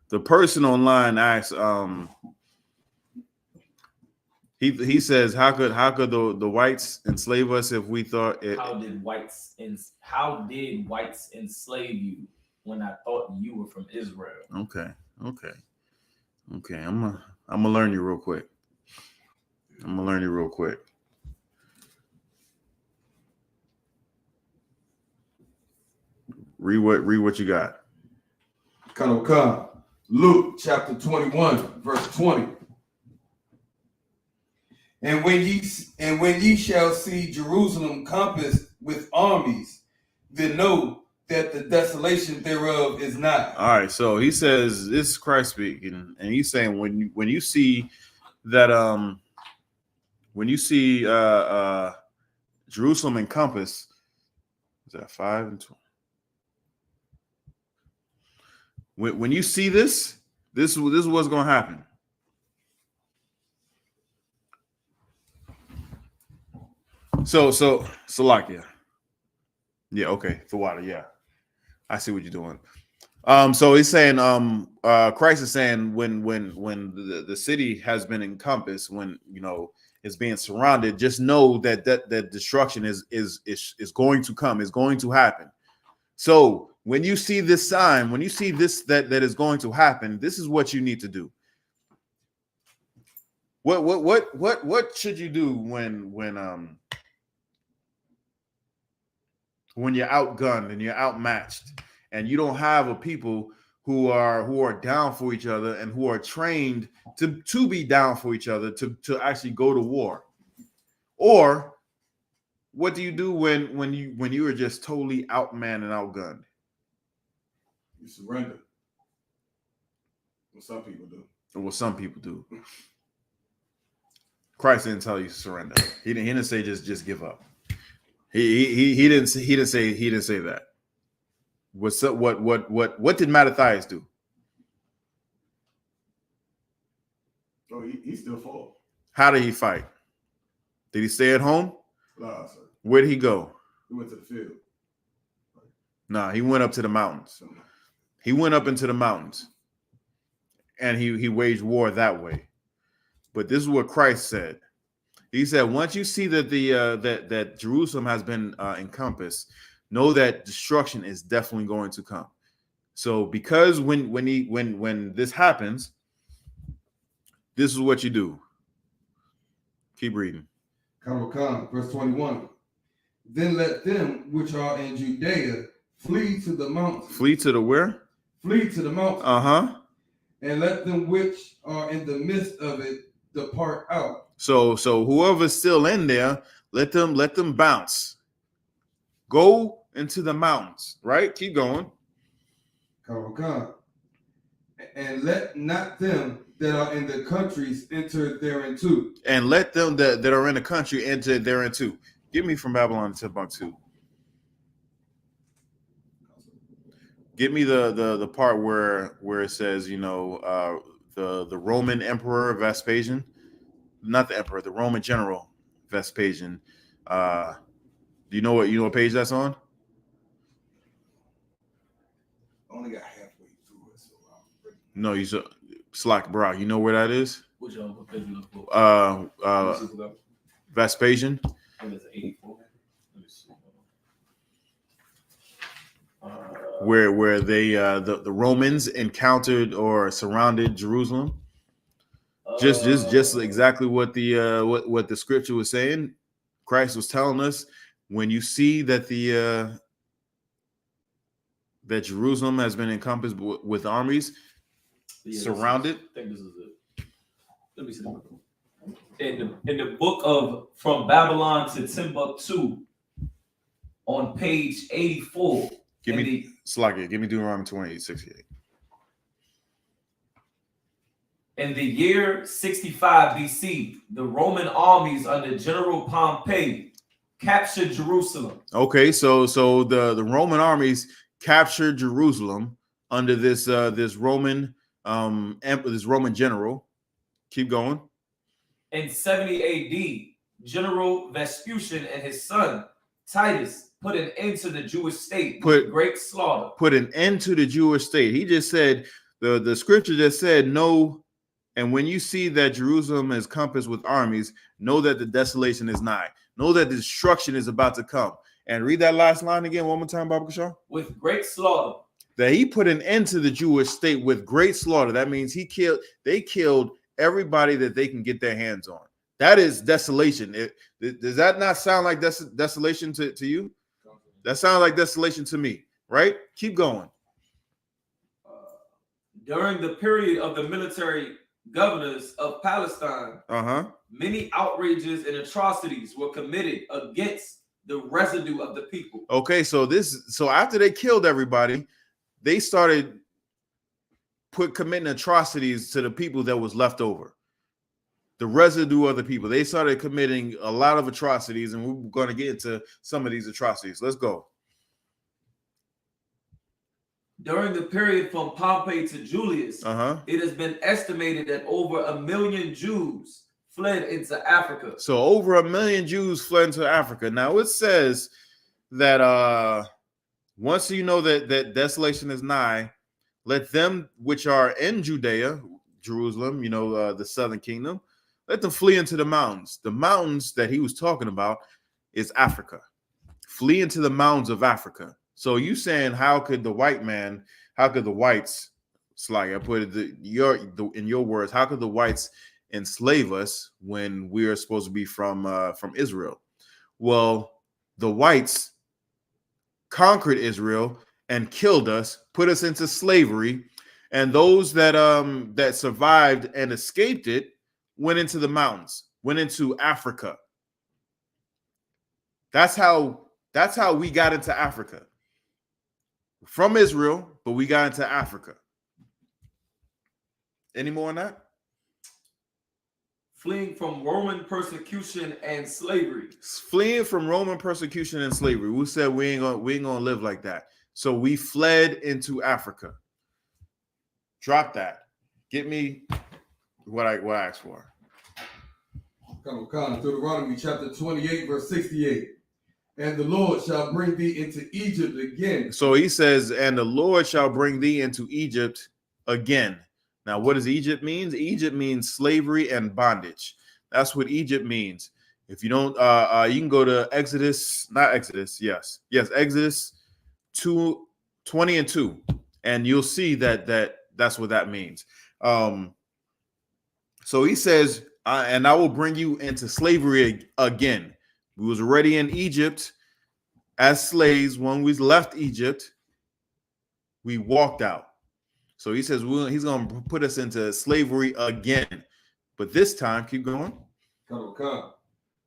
the person online asks, he says, how could the whites enslave us if we thought it?
How did whites enslave you when I thought you were from Israel?
Okay. I'm gonna learn you real quick. Read what you got.
Come. Luke chapter 21, verse 20. And when ye shall see Jerusalem compassed with armies, then know that the desolation thereof is nigh.
All right, so he says, this is Christ speaking, and he's saying when you see that Jerusalem encompassed, is that 5 and 20? When you see this is what's going to happen. So Salakia. Yeah, okay. The water, yeah. I see what you're doing. So he's saying, Christ is saying when the city has been encompassed, when it's being surrounded, just know that destruction is going to come, is going to happen. So when you see this sign, when you see this that is going to happen, this is what you need to do. What should you do when you're outgunned and you're outmatched and you don't have a people who are down for each other and who are trained to be down for each other, to actually go to war? Or what do you do when you are just totally outmanned and outgunned?
You surrender. What some people do.
Well, some people do. Christ didn't tell you to surrender. He didn't say just give up. He didn't say that. What did Mattathias do?
Oh, he still fought.
How did he fight? Did he stay at home?
Nah, sir.
Where did he go?
He went to the field.
Nah, he went up to the mountains. He went up into the mountains, and he waged war that way. But this is what Christ said. He said, once you see that that Jerusalem has been encompassed, know that destruction is definitely going to come. So because when this happens, this is what you do. Keep reading.
Come, verse 21. Then let them which are in Judea flee to the mountains.
Flee to the where?
Flee to the mountains.
Uh-huh.
And let them which are in the midst of it depart out.
So whoever's still in there, let them bounce. Go into the mountains, right? Keep going.
Come. And let not them that are in the countries enter thereinto.
And let them that are in the country enter thereinto. Give me from Babylon to Timbuktu. Give me the part where it says, the Roman Emperor Vespasian, not the emperor, the Roman general Vespasian. Do you know what page that's on?
I only got halfway through it, so
No, you said Slack Brock. You know where that is?
Which what page you look for?
Vespasian.
I think it's 84. Let me see.
Where they the Romans encountered or surrounded Jerusalem. Just exactly what the what the scripture was saying. Christ was telling us, when you see that that Jerusalem has been encompassed with armies, surrounded.
I think this is it. Let me see. In the book of From Babylon to Timbuktu, on page 84.
Give me Deuteronomy 28:68.
In the year 65 BC, the Roman armies under General Pompey captured Jerusalem.
Okay, so the Roman armies captured Jerusalem under this Roman this Roman general. Keep going.
In 70 AD, General Vespucian and his son Titus put an end to the Jewish state with great slaughter.
Put an end to the Jewish state. He just said, the scripture just said, no. And when you see that Jerusalem is compassed with armies, know that the desolation is nigh. Know that the destruction is about to come. And read that last line again one more time, Baba Kashaw.
With great slaughter.
That he put an end to the Jewish state with great slaughter. That means they killed everybody that they can get their hands on. That is desolation. Does that not sound like desolation to you? That sounds like desolation to me, right? Keep going.
During the period of the military governors of Palestine, many outrages and atrocities were committed against the residue of the people.
Okay, so after they killed everybody, they started committing atrocities to the people that was left over. The residue of the people. They started committing a lot of atrocities, and we're going to get into some of these atrocities. Let's go.
During the period from Pompey to Julius, it has been estimated that over 1 million Jews fled into Africa.
So over 1 million Jews fled into Africa. Now it says that once you know that desolation is nigh, let them which are in Judea, Jerusalem, the southern kingdom, let them flee into the mountains. The mountains that he was talking about is Africa. Flee into the mountains of Africa. So you saying, how could the whites, Sly, I put it in your words, how could the whites enslave us when we are supposed to be from Israel? Well, the whites conquered Israel and killed us, put us into slavery, and those that survived and escaped it went into the mountains, went into Africa. That's how we got into Africa. From Israel, but we got into Africa. Any more on that?
Fleeing from Roman persecution and slavery.
Fleeing from Roman persecution and slavery. We said we ain't gonna live like that. So we fled into Africa. Drop that. Get me what I asked for.
Deuteronomy chapter 28, verse 68. And the Lord shall bring thee into Egypt again.
So he says, and the Lord shall bring thee into Egypt again. Now, what does Egypt mean? Egypt means slavery and bondage. That's what Egypt means. If you don't, you can go to Exodus 2:20-2, and you'll see that's what that means. So he says, and I will bring you into slavery again. We was already in Egypt as slaves. When we left Egypt, we walked out. So he says he's going to put us into slavery again. But this time, keep going.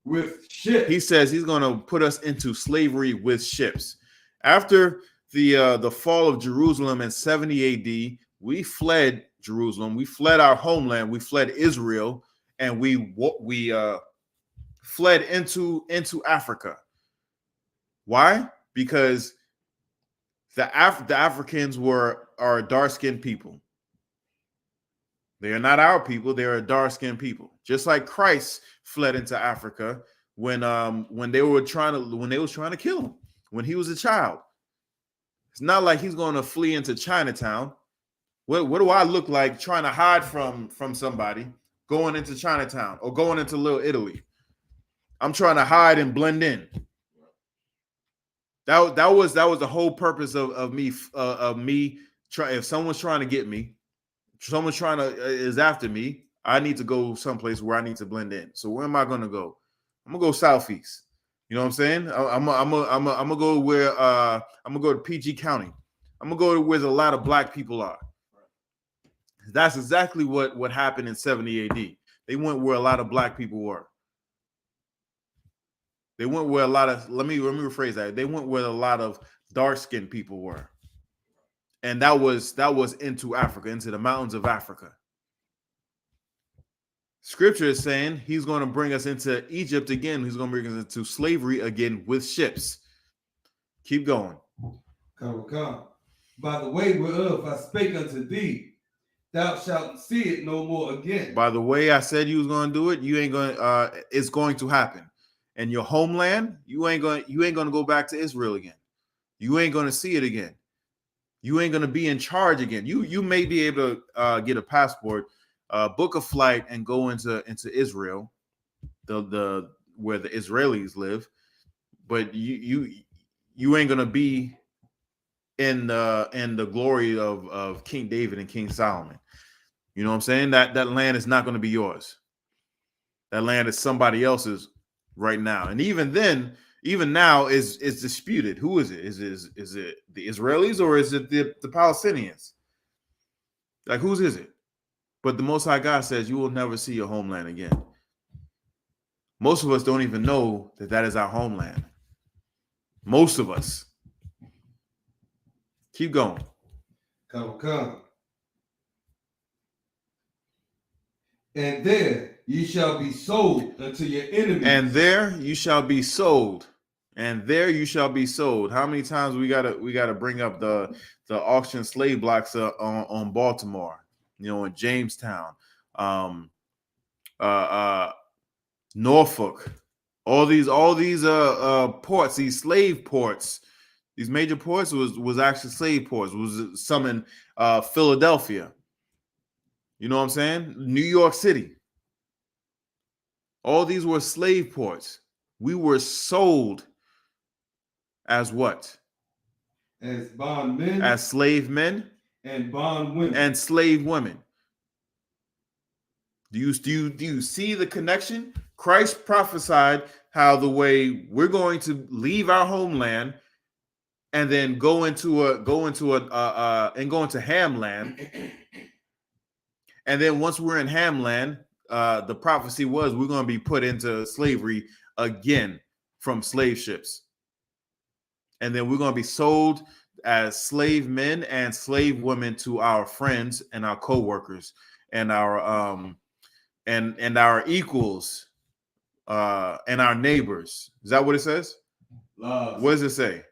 With ships.
He says he's going to put us into slavery with ships. After the fall of Jerusalem in 70 AD, we fled Jerusalem. We fled our homeland. We fled Israel, and we fled into Africa. Why? Because the Africans are dark-skinned people. They are not our people. They are dark-skinned people. Just like Christ fled into Africa when they was trying to kill him when he was a child. It's not like he's going to flee into Chinatown. What do I look like trying to hide from somebody going into Chinatown or going into Little Italy? I'm trying to hide and blend in. That was the whole purpose of me if someone's trying to get me, someone's is after me, I need to go someplace where I need to blend in. So where am I gonna go? I'm gonna go southeast. You know what I'm saying? I'm gonna go where I'm gonna go to PG County. I'm gonna go to where a lot of black people are. That's exactly what happened in 70 AD. They went where a lot of black people were. They went where a lot of, let me rephrase that. They went where a lot of dark-skinned people were. And that was into Africa, into the mountains of Africa. Scripture is saying he's going to bring us into Egypt again. He's going to bring us into slavery again with ships. Keep going.
Come. By the way whereof I spake unto thee, thou shalt see it no more again.
By the way I said you was going to do it, you ain't going. It's going to happen. And your homeland, you ain't going to go back to Israel again. You ain't going to see it again. You ain't going to be in charge again. You may be able to get a passport, book a flight, and go into Israel, the where the Israelis live, but you ain't going to be in the glory of King David and King Solomon. You know what I'm saying? That land is not going to be yours. That land is somebody else's right now. And even now is disputed. Who is it? Is it the Israelis or is it the Palestinians? Like, whose is it? But the Most High God says you will never see your homeland again. Most of us don't even know that is our homeland. Most of us. Keep going.
Come. And there ye shall be sold unto your enemies.
And there you shall be sold And there you shall be sold. How many times we gotta bring up the auction slave blocks on Baltimore, in Jamestown, Norfolk, all these ports, these slave ports, these major ports was actually slave ports. Was some in Philadelphia. You know what I'm saying? New York City. All these were slave ports. We were sold as what?
As bondmen,
As slave men
and bond women,
and slave women. Do you see the connection? Christ prophesied how the way we're going to leave our homeland and then go into Ham land, and then once we're in Ham land, the prophecy was we're going to be put into slavery again from slave ships, and then we're going to be sold as slave men and slave women to our friends and our co-workers and our and our equals and our neighbors. Is that what it says? What does it say?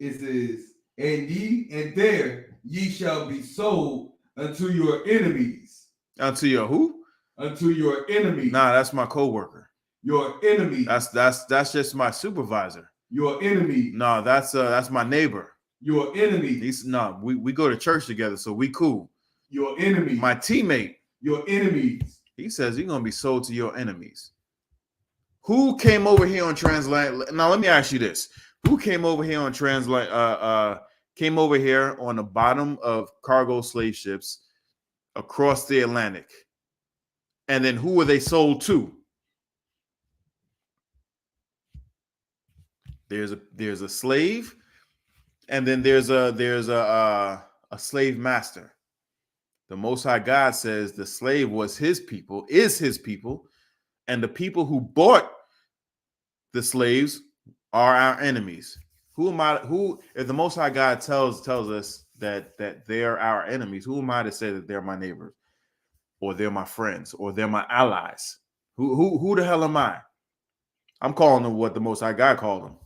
It says, and there ye shall be sold unto your enemies.
Unto your who?
Unto your enemies.
Nah, that's my co-worker.
Your enemies.
That's just my supervisor.
Your enemies.
No, that's my neighbor.
Your enemies.
We go to church together, so we cool.
Your enemies.
My teammate.
Your enemies.
He says you're gonna be sold to your enemies. Who came over here on translate? Now let me ask you this: who came over here on translate? Came over here on the bottom of cargo slave ships across the Atlantic, and then who were they sold to? There's a slave, and then there's a slave master. The Most High God says the slave was his people, is his people, and the people who bought the slaves are our enemies. Who am I? Who, if the Most High God tells us that they're our enemies, who am I to say that they're my neighbors, or they're my friends, or they're my allies? Who the hell am I? I'm calling them what the Most High God called them.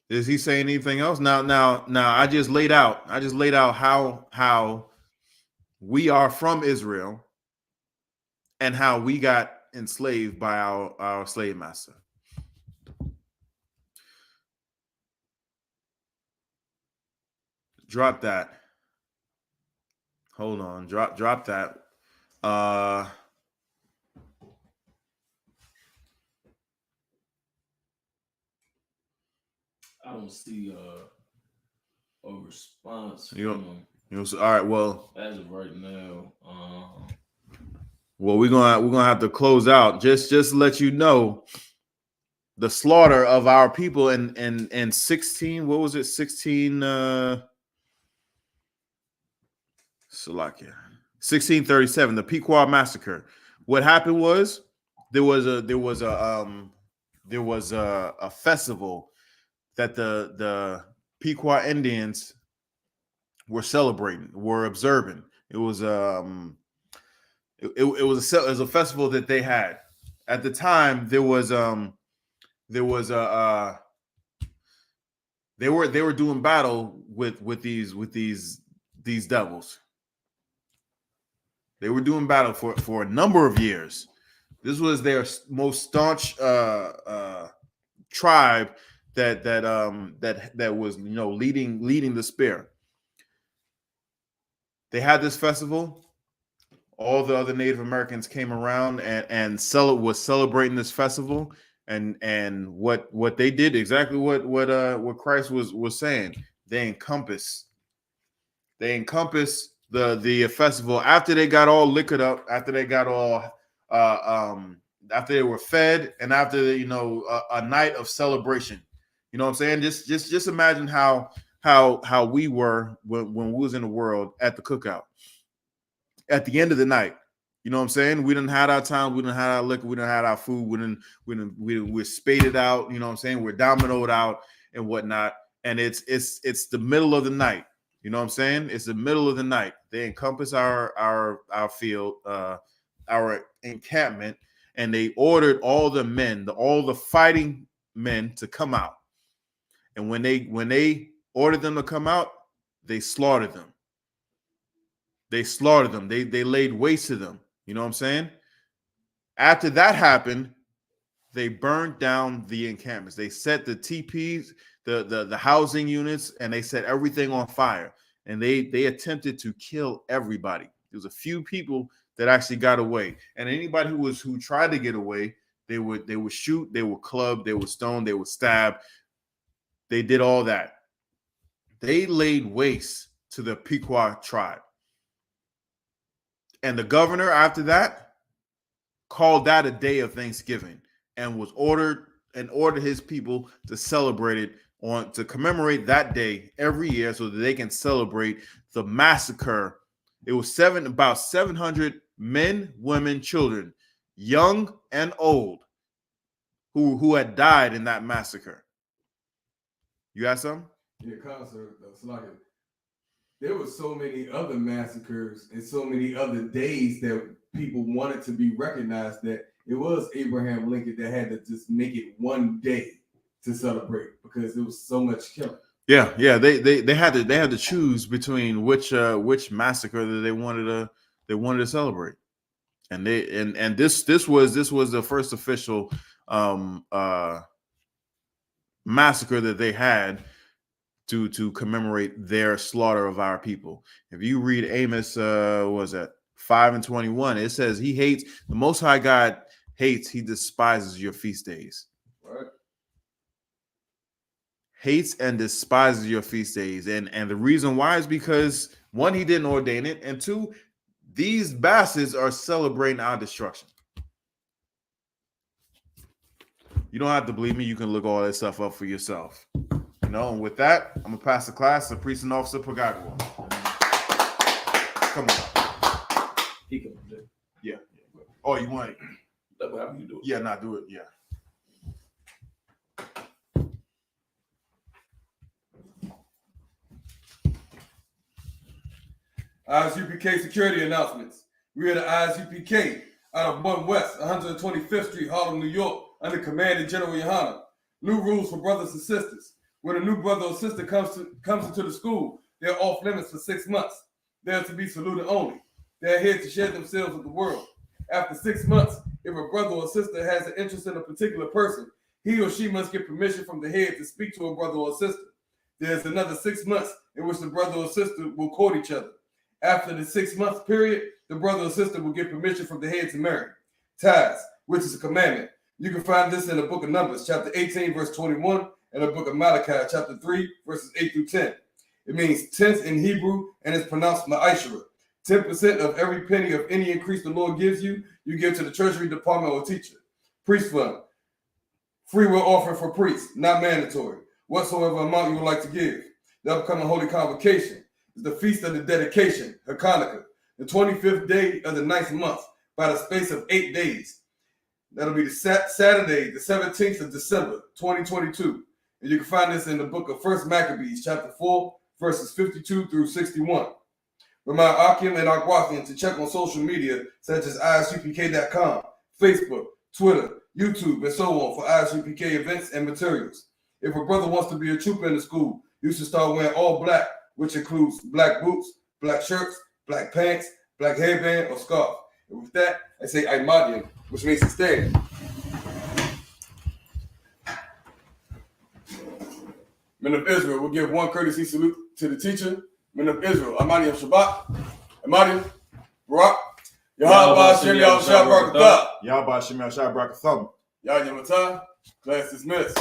Is he saying anything else? Now, I just laid out how we are from Israel and how we got enslaved by our slave master. Drop that. Hold on. Drop that.
I don't see a response from
You
him
know, so, all right. Well,
as of right now.
Well, we're gonna have to close out. Just to let you know, the slaughter of our people in 16. What was it? 16. Salakia. 1637. The Pequot massacre. What happened was there was a festival that the Pequot Indians were celebrating, were observing. It was it was a festival that they had at the time. They were doing battle with these devils. They were doing battle for a number of years. This was their most staunch tribe that was leading the spear. They had this festival. All the other Native Americans came around and was celebrating this festival, and what they did exactly what Christ was saying. They encompassed the festival after they got all liquored up, after they got all after they were fed, and after a night of celebration. You know what I'm saying? Just imagine how we were when we was in the world at the cookout. At the end of the night, you know what I'm saying? We didn't have our time, we didn't have our liquor, we didn't have our food, we're spaded out, you know what I'm saying? We're dominoed out and whatnot. And it's the middle of the night. You know what I'm saying? It's the middle of the night. They encompass our field, our encampment, and they ordered all the men, all the fighting men to come out. And when they ordered them to come out, they slaughtered them. They slaughtered them. They laid waste to them. You know what I'm saying? After that happened, they burned down the encampments. They set the TPs, the housing units, and they set everything on fire. And they attempted to kill everybody. There was a few people that actually got away. And anybody who tried to get away, they would shoot, they would club, they would stone, they would stab. They did all that. They laid waste to the Pequot tribe. And the governor, after that, called that a day of Thanksgiving and was ordered his people to celebrate it to commemorate that day every year so that they can celebrate the massacre. It was about 700 men, women, children, young and old, who had died in that massacre. You got something?
Yeah, concert. There were so many other massacres and so many other days that people wanted to be recognized that it was Abraham Lincoln that had to just make it one day to celebrate because there was so much killing.
Yeah. They had to choose between which massacre that they wanted to celebrate, and this was the first official massacre that they had to commemorate their slaughter of our people. If you read Amos, 5:21, it says he hates, the Most High God hates, he despises your feast days.
Right.
Hates and despises your feast days. And the reason why is because, one, he didn't ordain it, and two, these bastards are celebrating our destruction. You don't have to believe me. You can look all that stuff up for yourself. And with that, I'm going to pass the class to Priest and Officer Pequot. Come on.
He can do it.
Yeah. Oh, you want it?
That's how you do it.
Yeah, do it. Yeah.
I.S.U.P.K. security announcements. We are the I.S.U.P.K. out of 1 West, 125th Street, Harlem, New York, under Command of General Yahanna. New rules for brothers and sisters. When a new brother or sister comes into the school, they're off limits for 6 months. They're to be saluted only. They're here to share themselves with the world. After 6 months, if a brother or sister has an interest in a particular person, he or she must get permission from the head to speak to a brother or sister. There's another 6 months in which the brother or sister will court each other. After the 6 month period, the brother or sister will get permission from the head to marry. Tithes, which is a commandment. You can find this in the book of Numbers, chapter 18, verse 21, and the book of Malachi, chapter 3, verses 8 through 10. It means tenth in Hebrew, and it's pronounced ma'ashra. 10% of every penny of any increase the Lord gives you, you give to the treasury department or teacher. Priest fund, free will offering for priests, not mandatory. Whatsoever amount you would like to give. The upcoming holy convocation is the feast of the dedication, Hanukkah, the 25th day of the 9th month, by the space of 8 days. That'll be the Saturday, the 17th of December, 2022. And you can find this in the book of 1 Maccabees, chapter 4, verses 52 through 61. Remind Akim and Agwathian to check on social media such as ISUPK.com, Facebook, Twitter, YouTube, and so on for ISUPK events and materials. If a brother wants to be a trooper in the school, you should start wearing all black, which includes black boots, black shirts, black pants, black headband, or scarf. And with that, I say Aimadium, which means to stand. Men of Israel will give one courtesy salute to the teacher. Men of Israel, Aimadium Shabbat, Aimadium, Barak, Yahweh Shem Yahweh Shabbat,
Yahweh Shem Yahweh Shabbat.
Yah Yamata, class dismissed.